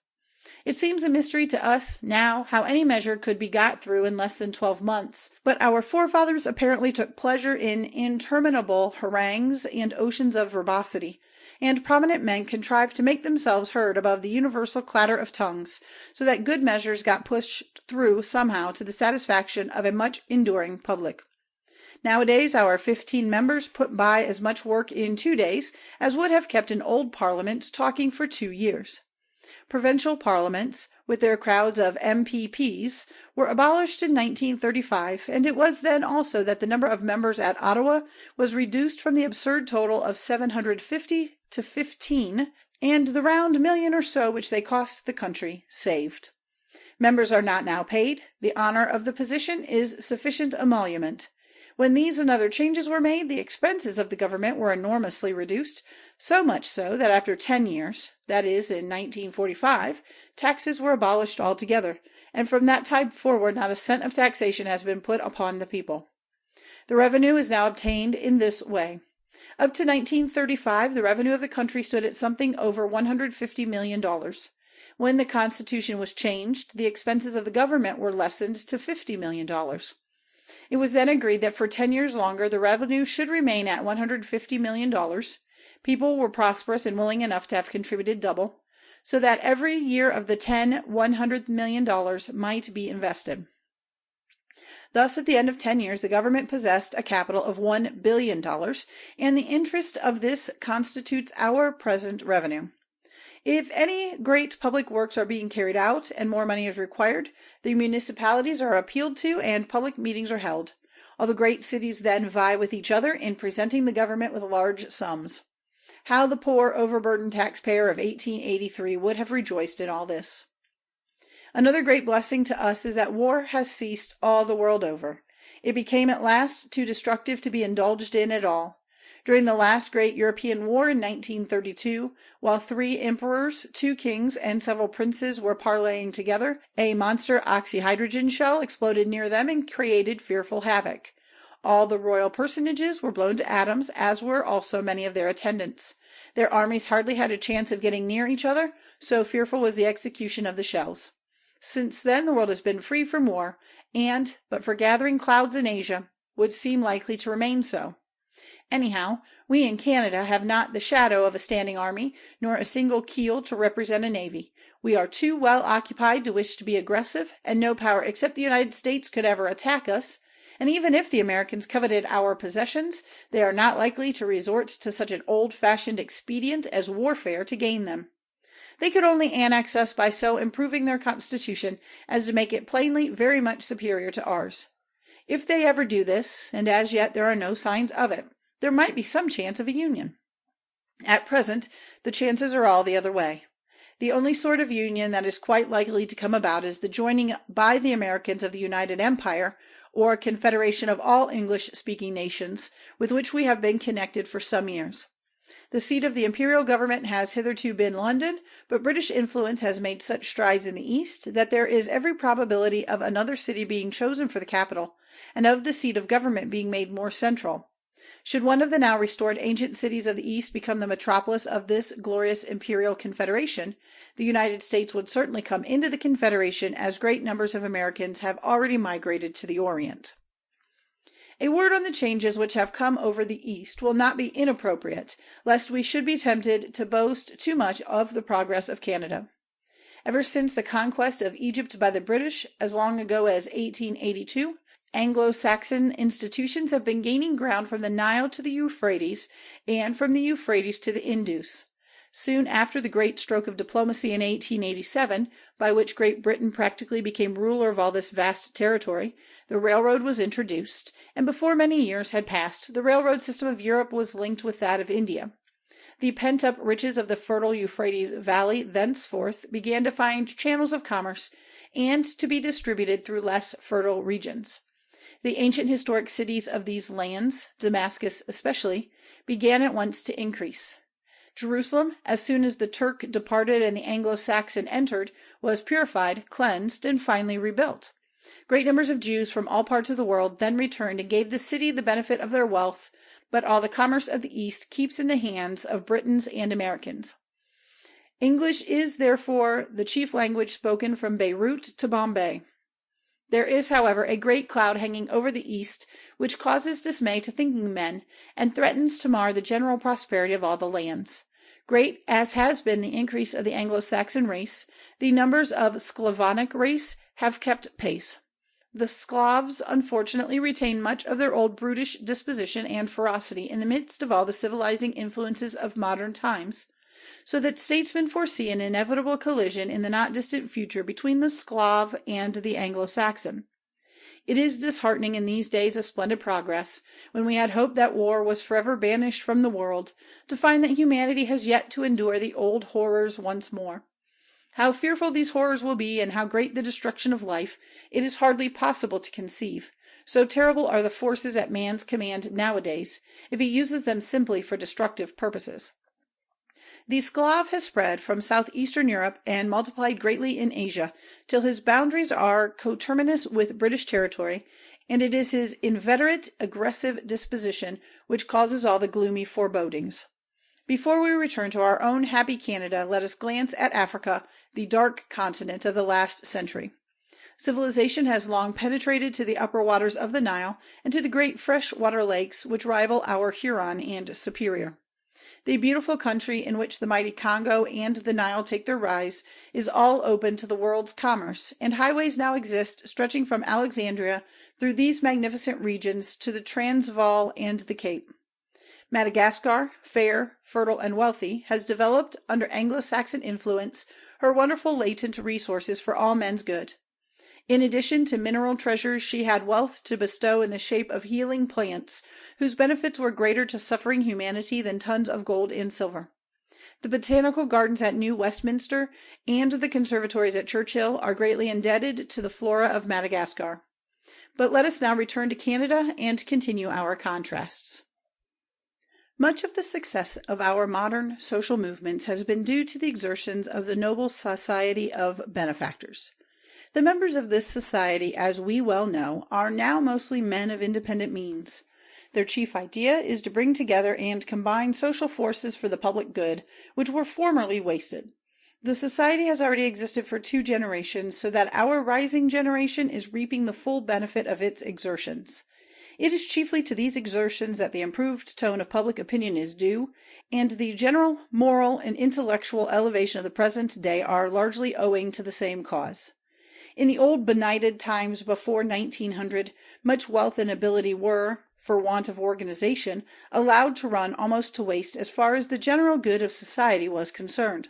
It seems a mystery to us now how any measure could be got through in less than 12 months, but our forefathers apparently took pleasure in interminable harangues and oceans of verbosity, and prominent men contrived to make themselves heard above the universal clatter of tongues, so that good measures got pushed through somehow to the satisfaction of a much enduring public. Nowadays our 15 members put by as much work in 2 days as would have kept an old parliament talking for 2 years. Provincial parliaments, with their crowds of MPPs, were abolished in 1935, and it was then also that the number of members at Ottawa was reduced from the absurd total of 750 to 15, and the round million or so which they cost the country saved. Members are not now paid. The honour of the position is sufficient emolument. When these and other changes were made, the expenses of the government were enormously reduced, so much so that after 10 years, that is, in 1945, taxes were abolished altogether, and from that time forward not a cent of taxation has been put upon the people. The revenue is now obtained in this way. Up to 1935, the revenue of the country stood at something over $150 million. When the Constitution was changed, the expenses of the government were lessened to $50 million. It was then agreed that for 10 years longer the revenue should remain at $150 million. People were prosperous and willing enough to have contributed double, so that every year of the 10 $100 million might be invested. Thus, at the end of 10 years, the government possessed a capital of $1 billion, and the interest of this constitutes our present revenue. If any great public works are being carried out and more money is required, the municipalities are appealed to and public meetings are held. All the great cities then vie with each other in presenting the government with large sums. How the poor, overburdened taxpayer of 1883 would have rejoiced in all this! Another great blessing to us is that war has ceased all the world over. It became at last too destructive to be indulged in at all. During the last great European war in 1932, while 3 emperors, 2 kings, and several princes were parleying together, a monster oxyhydrogen shell exploded near them and created fearful havoc. All the royal personages were blown to atoms, as were also many of their attendants. Their armies hardly had a chance of getting near each other, so fearful was the execution of the shells. Since then the world has been free from war, and, but for gathering clouds in Asia, would seem likely to remain so. Anyhow, we in Canada have not the shadow of a standing army, nor a single keel to represent a navy. We are too well occupied to wish to be aggressive, and no power except the United States could ever attack us. And even if the Americans coveted our possessions, they are not likely to resort to such an old-fashioned expedient as warfare to gain them. They could only annex us by so improving their constitution as to make it plainly very much superior to ours. If they ever do this, and as yet there are no signs of it, there might be some chance of a union. At present, the chances are all the other way. The only sort of union that is quite likely to come about is the joining by the Americans of the United Empire, or a confederation of all English-speaking nations, with which we have been connected for some years. The seat of the imperial government has hitherto been London, but British influence has made such strides in the East that there is every probability of another city being chosen for the capital, and of the seat of government being made more central. Should one of the now restored ancient cities of the East become the metropolis of this glorious imperial confederation, the United States would certainly come into the confederation, as great numbers of Americans have already migrated to the Orient. A word on the changes which have come over the East will not be inappropriate, lest we should be tempted to boast too much of the progress of Canada. Ever since the conquest of Egypt by the British, as long ago as 1882, Anglo-Saxon institutions have been gaining ground from the Nile to the Euphrates, and from the Euphrates to the Indus. Soon after the great stroke of diplomacy in 1887, by which Great Britain practically became ruler of all this vast territory, the railroad was introduced, and before many years had passed, the railroad system of Europe was linked with that of India. The pent-up riches of the fertile Euphrates valley thenceforth began to find channels of commerce, and to be distributed through less fertile regions. The ancient historic cities of these lands, Damascus especially, began at once to increase. Jerusalem, as soon as the Turk departed and the Anglo-Saxon entered, was purified, cleansed, and finally rebuilt. Great numbers of Jews from all parts of the world then returned and gave the city the benefit of their wealth, but all the commerce of the East keeps in the hands of Britons and Americans. English is, therefore, the chief language spoken from Beirut to Bombay. There is, however, a great cloud hanging over the East, which causes dismay to thinking men, and threatens to mar the general prosperity of all the lands. Great as has been the increase of the Anglo-Saxon race, the numbers of Slavonic race have kept pace. The Slavs unfortunately retain much of their old brutish disposition and ferocity in the midst of all the civilizing influences of modern times, so that statesmen foresee an inevitable collision in the not distant future between the Slav and the Anglo-Saxon. It is disheartening in these days of splendid progress, when we had hoped that war was forever banished from the world, to find that humanity has yet to endure the old horrors once more. How fearful these horrors will be, and how great the destruction of life, it is hardly possible to conceive. So terrible are the forces at man's command nowadays, if he uses them simply for destructive purposes. The Slav has spread from southeastern Europe and multiplied greatly in Asia, till his boundaries are coterminous with British territory, and it is his inveterate, aggressive disposition which causes all the gloomy forebodings. Before we return to our own happy Canada, let us glance at Africa, the dark continent of the last century. Civilization has long penetrated to the upper waters of the Nile, and to the great fresh-water lakes which rival our Huron and Superior. The beautiful country in which the mighty Congo and the Nile take their rise is all open to the world's commerce, and highways now exist stretching from Alexandria through these magnificent regions to the Transvaal and the Cape. Madagascar, fair, fertile, and wealthy, has developed, under Anglo-Saxon influence, her wonderful latent resources for all men's good. In addition to mineral treasures, she had wealth to bestow in the shape of healing plants, whose benefits were greater to suffering humanity than tons of gold and silver. The botanical gardens at New Westminster and the conservatories at Churchill are greatly indebted to the flora of Madagascar. But let us now return to Canada and continue our contrasts. Much of the success of our modern social movements has been due to the exertions of the noble Society of Benefactors. The members of this society, as we well know, are now mostly men of independent means. Their chief idea is to bring together and combine social forces for the public good, which were formerly wasted. The society has already existed for 2 generations, so that our rising generation is reaping the full benefit of its exertions. It is chiefly to these exertions that the improved tone of public opinion is due, and the general moral and intellectual elevation of the present day are largely owing to the same cause. In the old benighted times before 1900, much wealth and ability were, for want of organization, allowed to run almost to waste as far as the general good of society was concerned.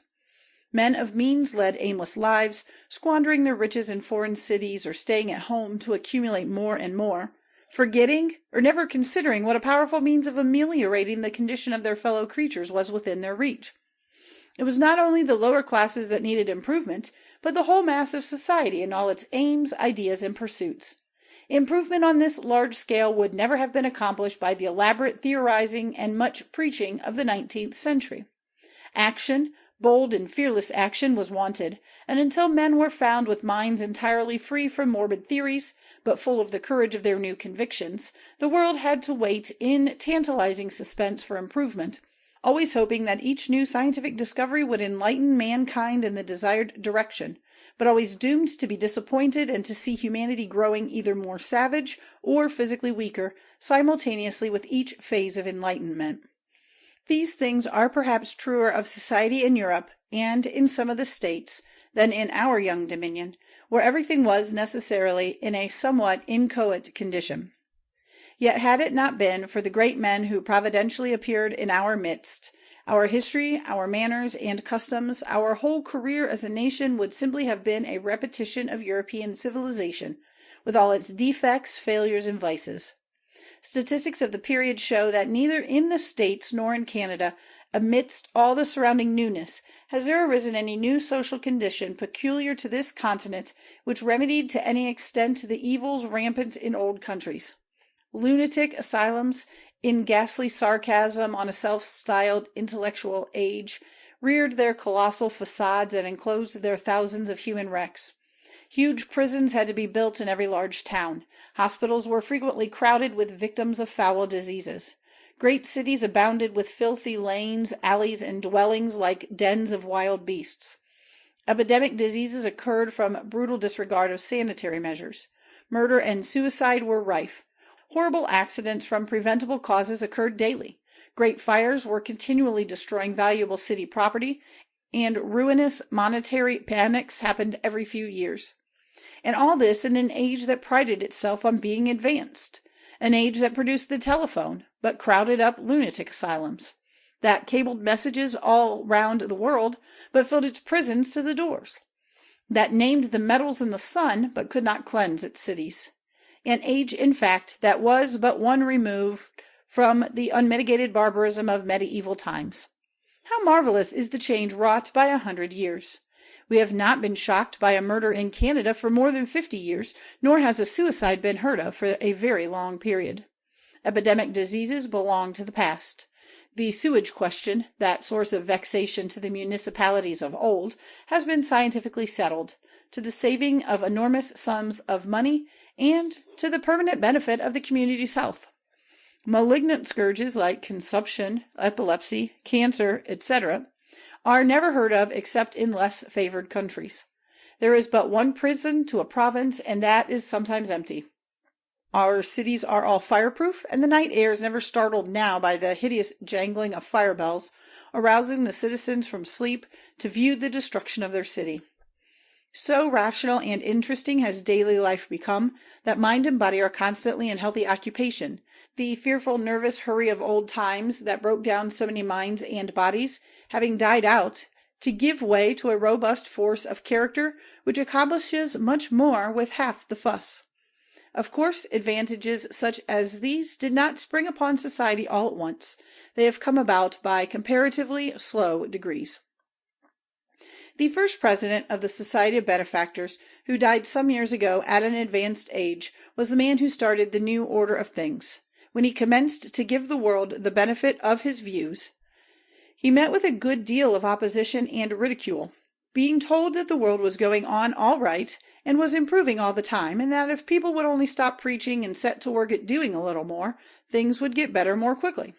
Men of means led aimless lives, squandering their riches in foreign cities or staying at home to accumulate more and more, forgetting or never considering what a powerful means of ameliorating the condition of their fellow creatures was within their reach. It was not only the lower classes that needed improvement, but the whole mass of society in all its aims, ideas, and pursuits. Improvement on this large scale would never have been accomplished by the elaborate theorizing and much preaching of the 19th century. Action, bold and fearless action, was wanted, and until men were found with minds entirely free from morbid theories, but full of the courage of their new convictions, the world had to wait in tantalizing suspense for improvement, always hoping that each new scientific discovery would enlighten mankind in the desired direction, but always doomed to be disappointed and to see humanity growing either more savage or physically weaker simultaneously with each phase of enlightenment. These things are perhaps truer of society in Europe and in some of the states than in our young dominion, where everything was necessarily in a somewhat inchoate condition. Yet had it not been for the great men who providentially appeared in our midst, our history, our manners and customs, our whole career as a nation would simply have been a repetition of European civilization, with all its defects, failures, and vices. Statistics of the period show that neither in the States nor in Canada, amidst all the surrounding newness, has there arisen any new social condition peculiar to this continent which remedied to any extent the evils rampant in old countries. Lunatic asylums, in ghastly sarcasm on a self-styled intellectual age, reared their colossal facades and enclosed their thousands of human wrecks. Huge prisons had to be built in every large town. Hospitals were frequently crowded with victims of foul diseases. Great cities abounded with filthy lanes, alleys, and dwellings like dens of wild beasts. Epidemic diseases occurred from brutal disregard of sanitary measures. Murder and suicide were rife. Horrible accidents from preventable causes occurred daily. Great fires were continually destroying valuable city property, and ruinous monetary panics happened every few years. And all this in an age that prided itself on being advanced, an age that produced the telephone, but crowded up lunatic asylums, that cabled messages all round the world, but filled its prisons to the doors, that named the metals in the sun, but could not cleanse its cities. An age, in fact, that was but one remove from the unmitigated barbarism of medieval times. How marvelous is the change wrought by 100 years! We have not been shocked by a murder in Canada for more than 50 years, nor has a suicide been heard of for a very long period. Epidemic diseases belong to the past. The sewage question, that source of vexation to the municipalities of old, has been scientifically settled, to the saving of enormous sums of money and to the permanent benefit of the community's health. Malignant scourges like consumption, epilepsy, cancer, etc., are never heard of except in less favored countries. There is but one prison to a province, and that is sometimes empty. Our cities are all fireproof, and the night air is never startled now by the hideous jangling of fire bells, arousing the citizens from sleep to view the destruction of their city. So rational and interesting has daily life become that mind and body are constantly in healthy occupation. The fearful nervous hurry of old times that broke down so many minds and bodies, having died out, to give way to a robust force of character which accomplishes much more with half the fuss. Of course, advantages such as these did not spring upon society all at once. They have come about by comparatively slow degrees. The first president of the Society of Benefactors, who died some years ago at an advanced age, was the man who started the new order of things. When he commenced to give the world the benefit of his views, he met with a good deal of opposition and ridicule. being told that the world was going on all right and was improving all the time, and that if people would only stop preaching and set to work at doing a little more, things would get better more quickly.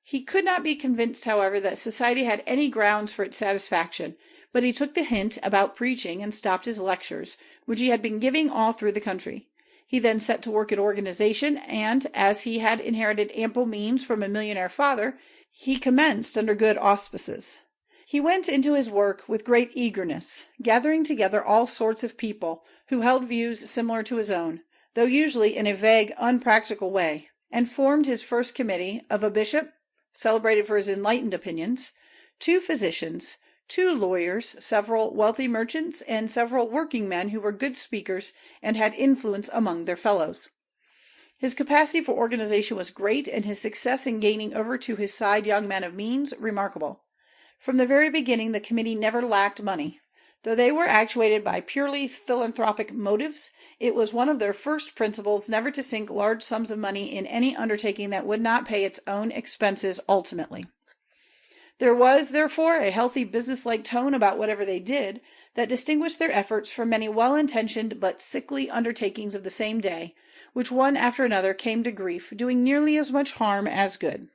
He could not be convinced, however, that society had any grounds for its satisfaction, but he took the hint about preaching and stopped his lectures, which he had been giving all through the country. He then set to work at organization, and, as he had inherited ample means from a millionaire father, he commenced under good auspices. He went into his work with great eagerness, gathering together all sorts of people who held views similar to his own, though usually in a vague, unpractical way, and formed his first committee of a bishop, celebrated for his enlightened opinions, 2 physicians, 2 lawyers, several wealthy merchants, and several working men who were good speakers and had influence among their fellows. His capacity for organization was great, and his success in gaining over to his side young men of means remarkable. From the very beginning, the committee never lacked money. Though they were actuated by purely philanthropic motives, it was one of their first principles never to sink large sums of money in any undertaking that would not pay its own expenses ultimately. There was, therefore, a healthy business-like tone about whatever they did that distinguished their efforts from many well-intentioned but sickly undertakings of the same day, which one after another came to grief, doing nearly as much harm as good.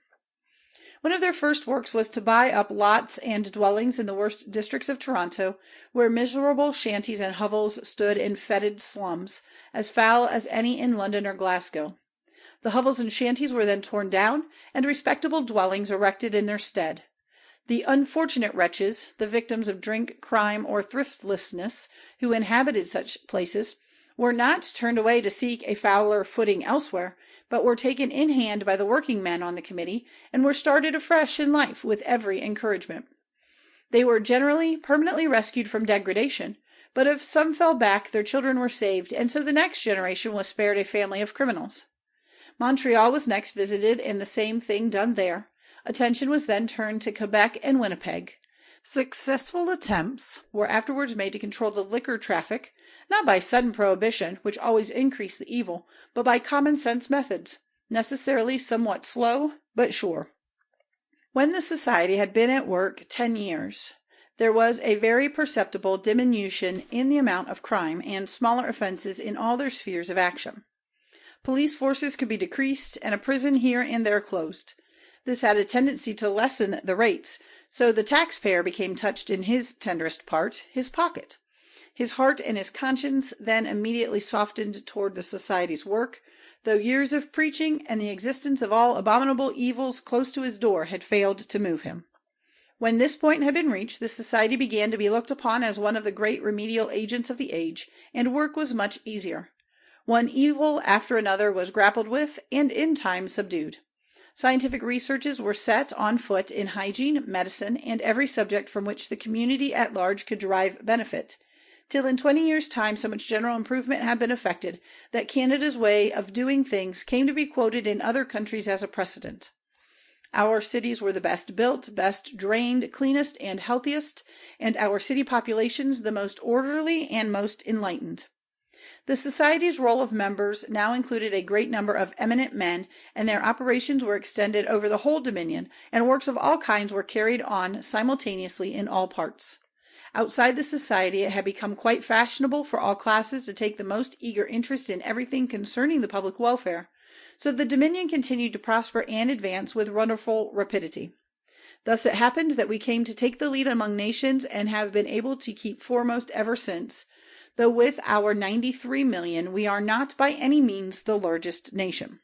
One of their first works was to buy up lots and dwellings in the worst districts of Toronto, where miserable shanties and hovels stood in fetid slums, as foul as any in London or Glasgow. The hovels and shanties were then torn down, and respectable dwellings erected in their stead. The unfortunate wretches, the victims of drink, crime, or thriftlessness, who inhabited such places, were not turned away to seek a fouler footing elsewhere, but were taken in hand by the working men on the committee, and were started afresh in life with every encouragement. They were generally permanently rescued from degradation, but if some fell back, their children were saved, and so the next generation was spared a family of criminals. Montreal was next visited, and the same thing done there. Attention was then turned to Quebec and Winnipeg. Successful attempts were afterwards made to control the liquor traffic, not by sudden prohibition, which always increased the evil, but by common-sense methods, necessarily somewhat slow, but sure. When the society had been at work 10 years, there was a very perceptible diminution in the amount of crime and smaller offenses in all their spheres of action. Police forces could be decreased, and a prison here and there closed. This had a tendency to lessen the rates, so the taxpayer became touched in his tenderest part, his pocket. His heart and his conscience then immediately softened toward the society's work, though years of preaching and the existence of all abominable evils close to his door had failed to move him. When this point had been reached, the society began to be looked upon as one of the great remedial agents of the age, and work was much easier. One evil after another was grappled with, and in time subdued. Scientific researches were set on foot in hygiene, medicine, and every subject from which the community at large could derive benefit, till in 20 years' time so much general improvement had been effected that Canada's way of doing things came to be quoted in other countries as a precedent. Our cities were the best built, best drained, cleanest, and healthiest, and our city populations the most orderly and most enlightened. The Society's roll of members now included a great number of eminent men, and their operations were extended over the whole Dominion, and works of all kinds were carried on simultaneously in all parts. Outside the Society, it had become quite fashionable for all classes to take the most eager interest in everything concerning the public welfare, so the Dominion continued to prosper and advance with wonderful rapidity. Thus it happened that we came to take the lead among nations, and have been able to keep foremost ever since, though with our 93 million we are not by any means the largest nation.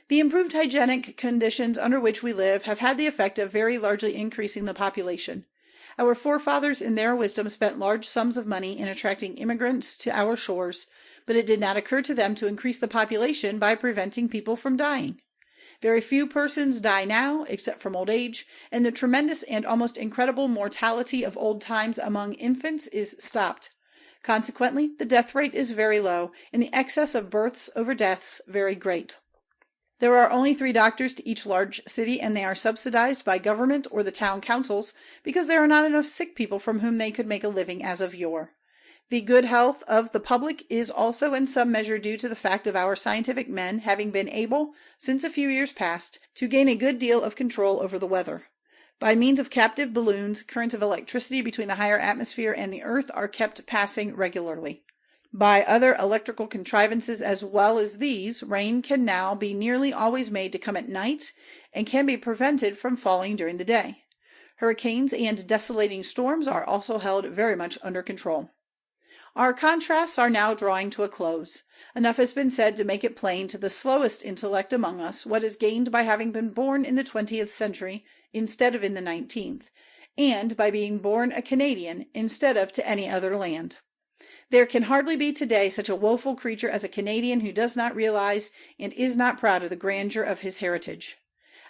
The improved hygienic conditions under which we live have had the effect of very largely increasing the population. Our forefathers in their wisdom spent large sums of money in attracting immigrants to our shores, but it did not occur to them to increase the population by preventing people from dying. Very few persons die now, except from old age, and the tremendous and almost incredible mortality of old times among infants is stopped. Consequently, the death rate is very low, and the excess of births over deaths very great. There are only 3 doctors to each large city, and they are subsidized by government or the town councils, because there are not enough sick people from whom they could make a living as of yore. The good health of the public is also in some measure due to the fact of our scientific men having been able, since a few years past, to gain a good deal of control over the weather. By means of captive balloons, currents of electricity between the higher atmosphere and the earth are kept passing regularly. By other electrical contrivances as well as these, rain can now be nearly always made to come at night and can be prevented from falling during the day. Hurricanes and desolating storms are also held very much under control. Our contrasts are now drawing to a close. Enough has been said to make it plain to the slowest intellect among us what is gained by having been born in the 20th century instead of in the 19th, and by being born a Canadian instead of to any other land. There can hardly be today such a woeful creature as a Canadian who does not realize and is not proud of the grandeur of his heritage.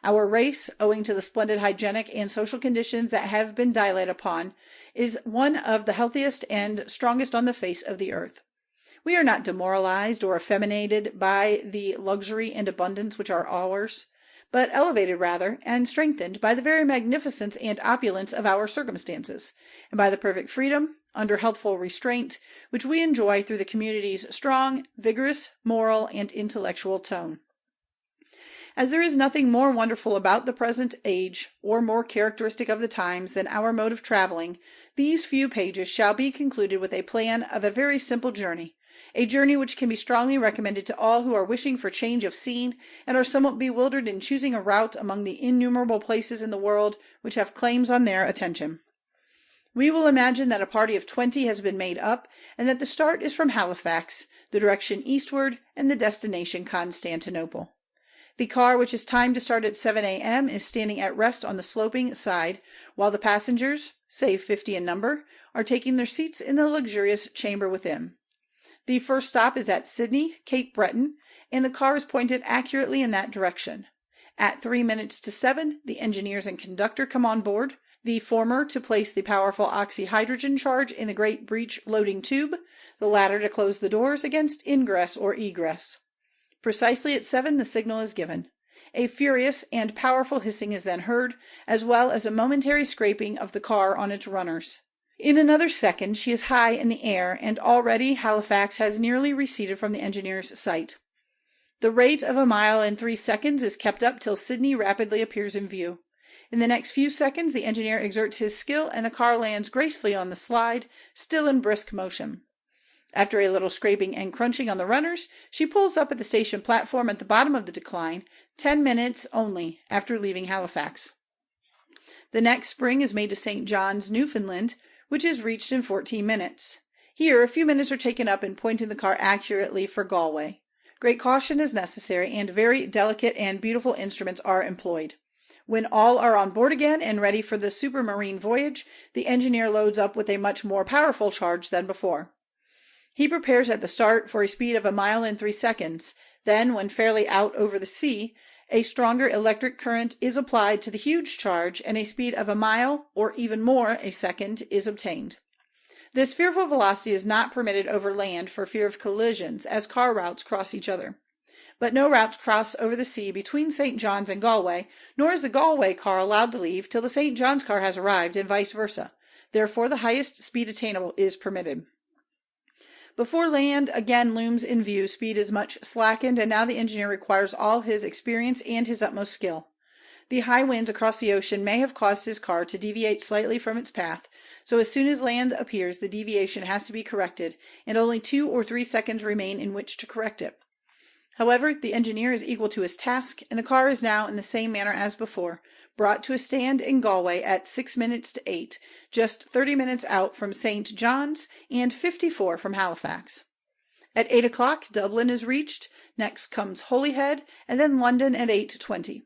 Our race, owing to the splendid hygienic and social conditions that have been dilated upon, is one of the healthiest and strongest on the face of the earth. We are not demoralized or effeminated by the luxury and abundance which are ours, but elevated rather, and strengthened by the very magnificence and opulence of our circumstances, and by the perfect freedom, under healthful restraint, which we enjoy through the community's strong, vigorous, moral, and intellectual tone. As there is nothing more wonderful about the present age, or more characteristic of the times, than our mode of traveling, these few pages shall be concluded with a plan of a very simple journey, a journey which can be strongly recommended to all who are wishing for change of scene, and are somewhat bewildered in choosing a route among the innumerable places in the world which have claims on their attention. We will imagine that a party of 20 has been made up, and that the start is from Halifax, the direction eastward, and the destination Constantinople. The car, which is timed to start at 7 a.m., is standing at rest on the sloping side, while the passengers, say 50 in number, are taking their seats in the luxurious chamber within. The first stop is at Sydney, Cape Breton, and the car is pointed accurately in that direction. At 3 minutes to 7, the engineers and conductor come on board, the former to place the powerful oxyhydrogen charge in the great breech loading tube, the latter to close the doors against ingress or egress. Precisely at 7 the signal is given. A furious and powerful hissing is then heard, as well as a momentary scraping of the car on its runners. In another second she is high in the air, and already Halifax has nearly receded from the engineer's sight. The rate of 1 mile in 3 seconds is kept up till Sydney rapidly appears in view. In the next few seconds the engineer exerts his skill, and the car lands gracefully on the slide, still in brisk motion. After a little scraping and crunching on the runners, she pulls up at the station platform at the bottom of the decline, 10 minutes only after leaving Halifax. The next spring is made to St. John's, Newfoundland, which is reached in 14 minutes. Here a few minutes are taken up in pointing the car accurately for Galway. Great caution is necessary, and very delicate and beautiful instruments are employed. When all are on board again and ready for the supermarine voyage, the engineer loads up with a much more powerful charge than before. He prepares at the start for a speed of 1 mile in 3 seconds. Then, when fairly out over the sea, a stronger electric current is applied to the huge charge, and a speed of 1 mile, or even more a second, is obtained. This fearful velocity is not permitted over land for fear of collisions, as car routes cross each other. But no routes cross over the sea between St. John's and Galway, nor is the Galway car allowed to leave till the St. John's car has arrived, and vice versa. Therefore the highest speed attainable is permitted. Before land again looms in view, speed is much slackened, and now the engineer requires all his experience and his utmost skill. The high winds across the ocean may have caused his car to deviate slightly from its path, so as soon as land appears the deviation has to be corrected, and only 2 or 3 seconds remain in which to correct it. However, the engineer is equal to his task, and the car is now, in the same manner as before, brought to a stand in Galway at 6 minutes to 8, just 30 minutes out from St. John's, and 54 from Halifax. At 8 o'clock, Dublin is reached, next comes Holyhead, and then London at 8:20.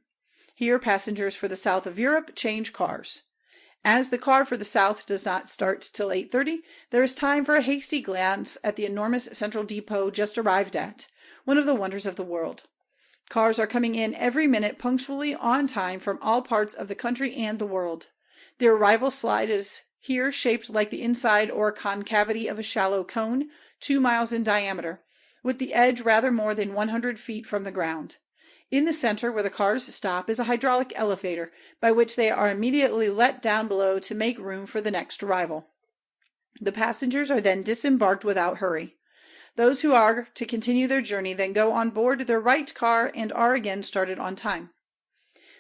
Here passengers for the south of Europe change cars. As the car for the south does not start till 8:30, there is time for a hasty glance at the enormous central depot just arrived at, one of the wonders of the world. Cars are coming in every minute punctually on time from all parts of the country and the world. The arrival slide is here shaped like the inside or concavity of a shallow cone, 2 miles in diameter, with the edge rather more than 100 feet from the ground. In the center, where the cars stop, is a hydraulic elevator, by which they are immediately let down below to make room for the next arrival. The passengers are then disembarked without hurry. Those who are to continue their journey then go on board their right car and are again started on time.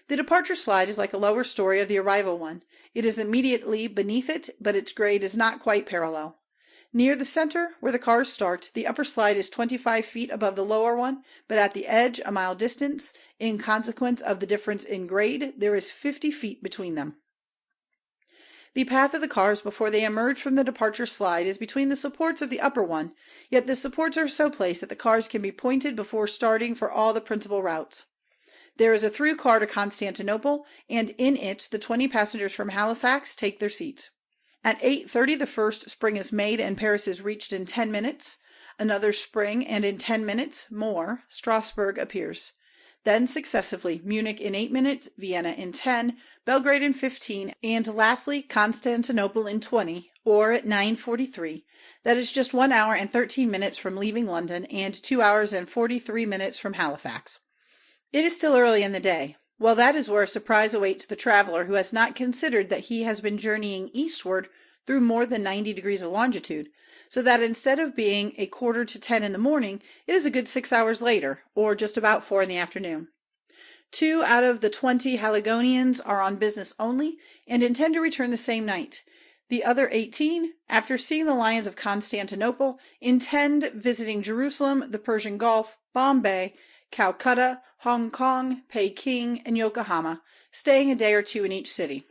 The departure slide is like a lower story of the arrival one. It is immediately beneath it, but its grade is not quite parallel. Near the center, where the cars start, the upper slide is 25 feet above the lower one, but at the edge, a mile distance, in consequence of the difference in grade, there is 50 feet between them. The path of the cars before they emerge from the departure slide is between the supports of the upper one, yet the supports are so placed that the cars can be pointed before starting for all the principal routes. There is a through car to Constantinople, and in it the 20 passengers from Halifax take their seats. At 8:30 the first spring is made and Paris is reached in 10 minutes. Another spring, and in 10 minutes more Strasbourg appears. Then successively Munich in 8 minutes, Vienna in 10, Belgrade in 15, and lastly Constantinople in 20, or at 9:43. That is just 1 hour and 13 minutes from leaving London and 2 hours and 43 minutes from Halifax. It is still early in the day. Well, that is where a surprise awaits the traveler who has not considered that he has been journeying eastward through more than 90 degrees of longitude, so that instead of being 9:45 in the morning, it is a good 6 hours later, or just about 4 in the afternoon. 2 out of the 20 Haligonians are on business only, and intend to return the same night. The other 18, after seeing the lions of Constantinople, intend visiting Jerusalem, the Persian Gulf, Bombay, Calcutta, Hong Kong, Peking, and Yokohama, staying a day or 2 in each city.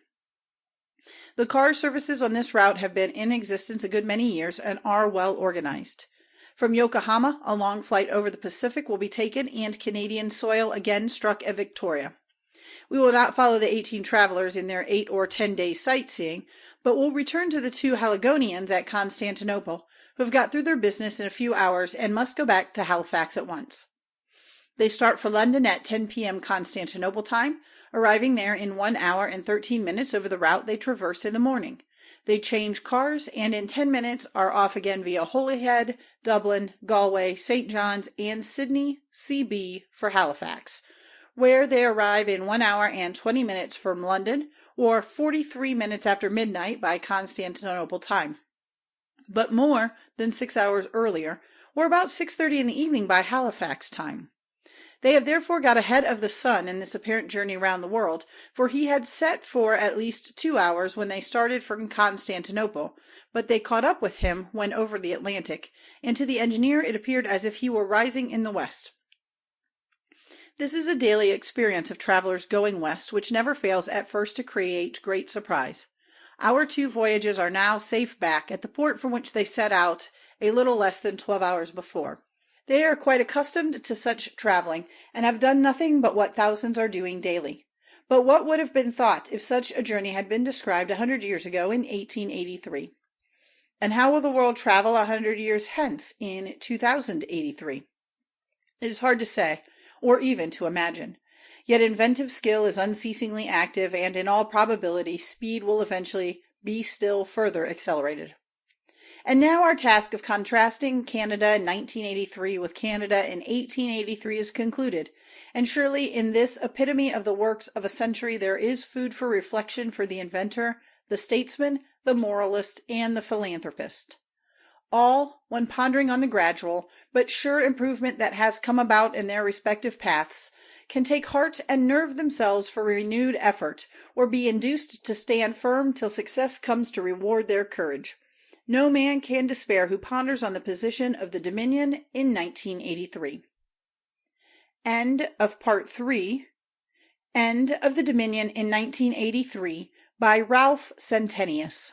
The car services on this route have been in existence a good many years and are well organized. From Yokohama, a long flight over the Pacific will be taken and Canadian soil again struck at Victoria. We will not follow the 18 travelers in their 8 or 10 days sightseeing, but will return to the 2 Haligonians at Constantinople, who have got through their business in a few hours and must go back to Halifax at once. They start for London at 10 p.m. Constantinople time, arriving there in 1 hour and 13 minutes over the route they traversed in the morning. They change cars and in 10 minutes are off again via Holyhead, Dublin, Galway, St. John's, and Sydney, CB, for Halifax, where they arrive in 1 hour and 20 minutes from London, or 43 minutes after midnight by Constantinople time, but more than 6 hours earlier, or about 6:30 in the evening by Halifax time. They have therefore got ahead of the sun in this apparent journey round the world, for he had set for at least 2 hours when they started from Constantinople, but they caught up with him when over the Atlantic, and to the engineer it appeared as if he were rising in the west. This is a daily experience of travelers going west, which never fails at first to create great surprise. Our 2 voyages are now safe back at the port from which they set out a little less than 12 hours before. They are quite accustomed to such traveling, and have done nothing but what thousands are doing daily. But what would have been thought if such a journey had been described 100 years ago in 1883? And how will the world travel 100 years hence in 2083? It is hard to say, or even to imagine. Yet inventive skill is unceasingly active, and in all probability speed will eventually be still further accelerated. And now our task of contrasting Canada in 1983 with Canada in 1883 is concluded, and surely in this epitome of the works of a century there is food for reflection for the inventor, the statesman, the moralist, and the philanthropist. All, when pondering on the gradual but sure improvement that has come about in their respective paths, can take heart and nerve themselves for renewed effort, or be induced to stand firm till success comes to reward their courage. No man can despair who ponders on the position of the Dominion in 1983. End of Part 3. End of the Dominion in 1983 by Ralph Centennius.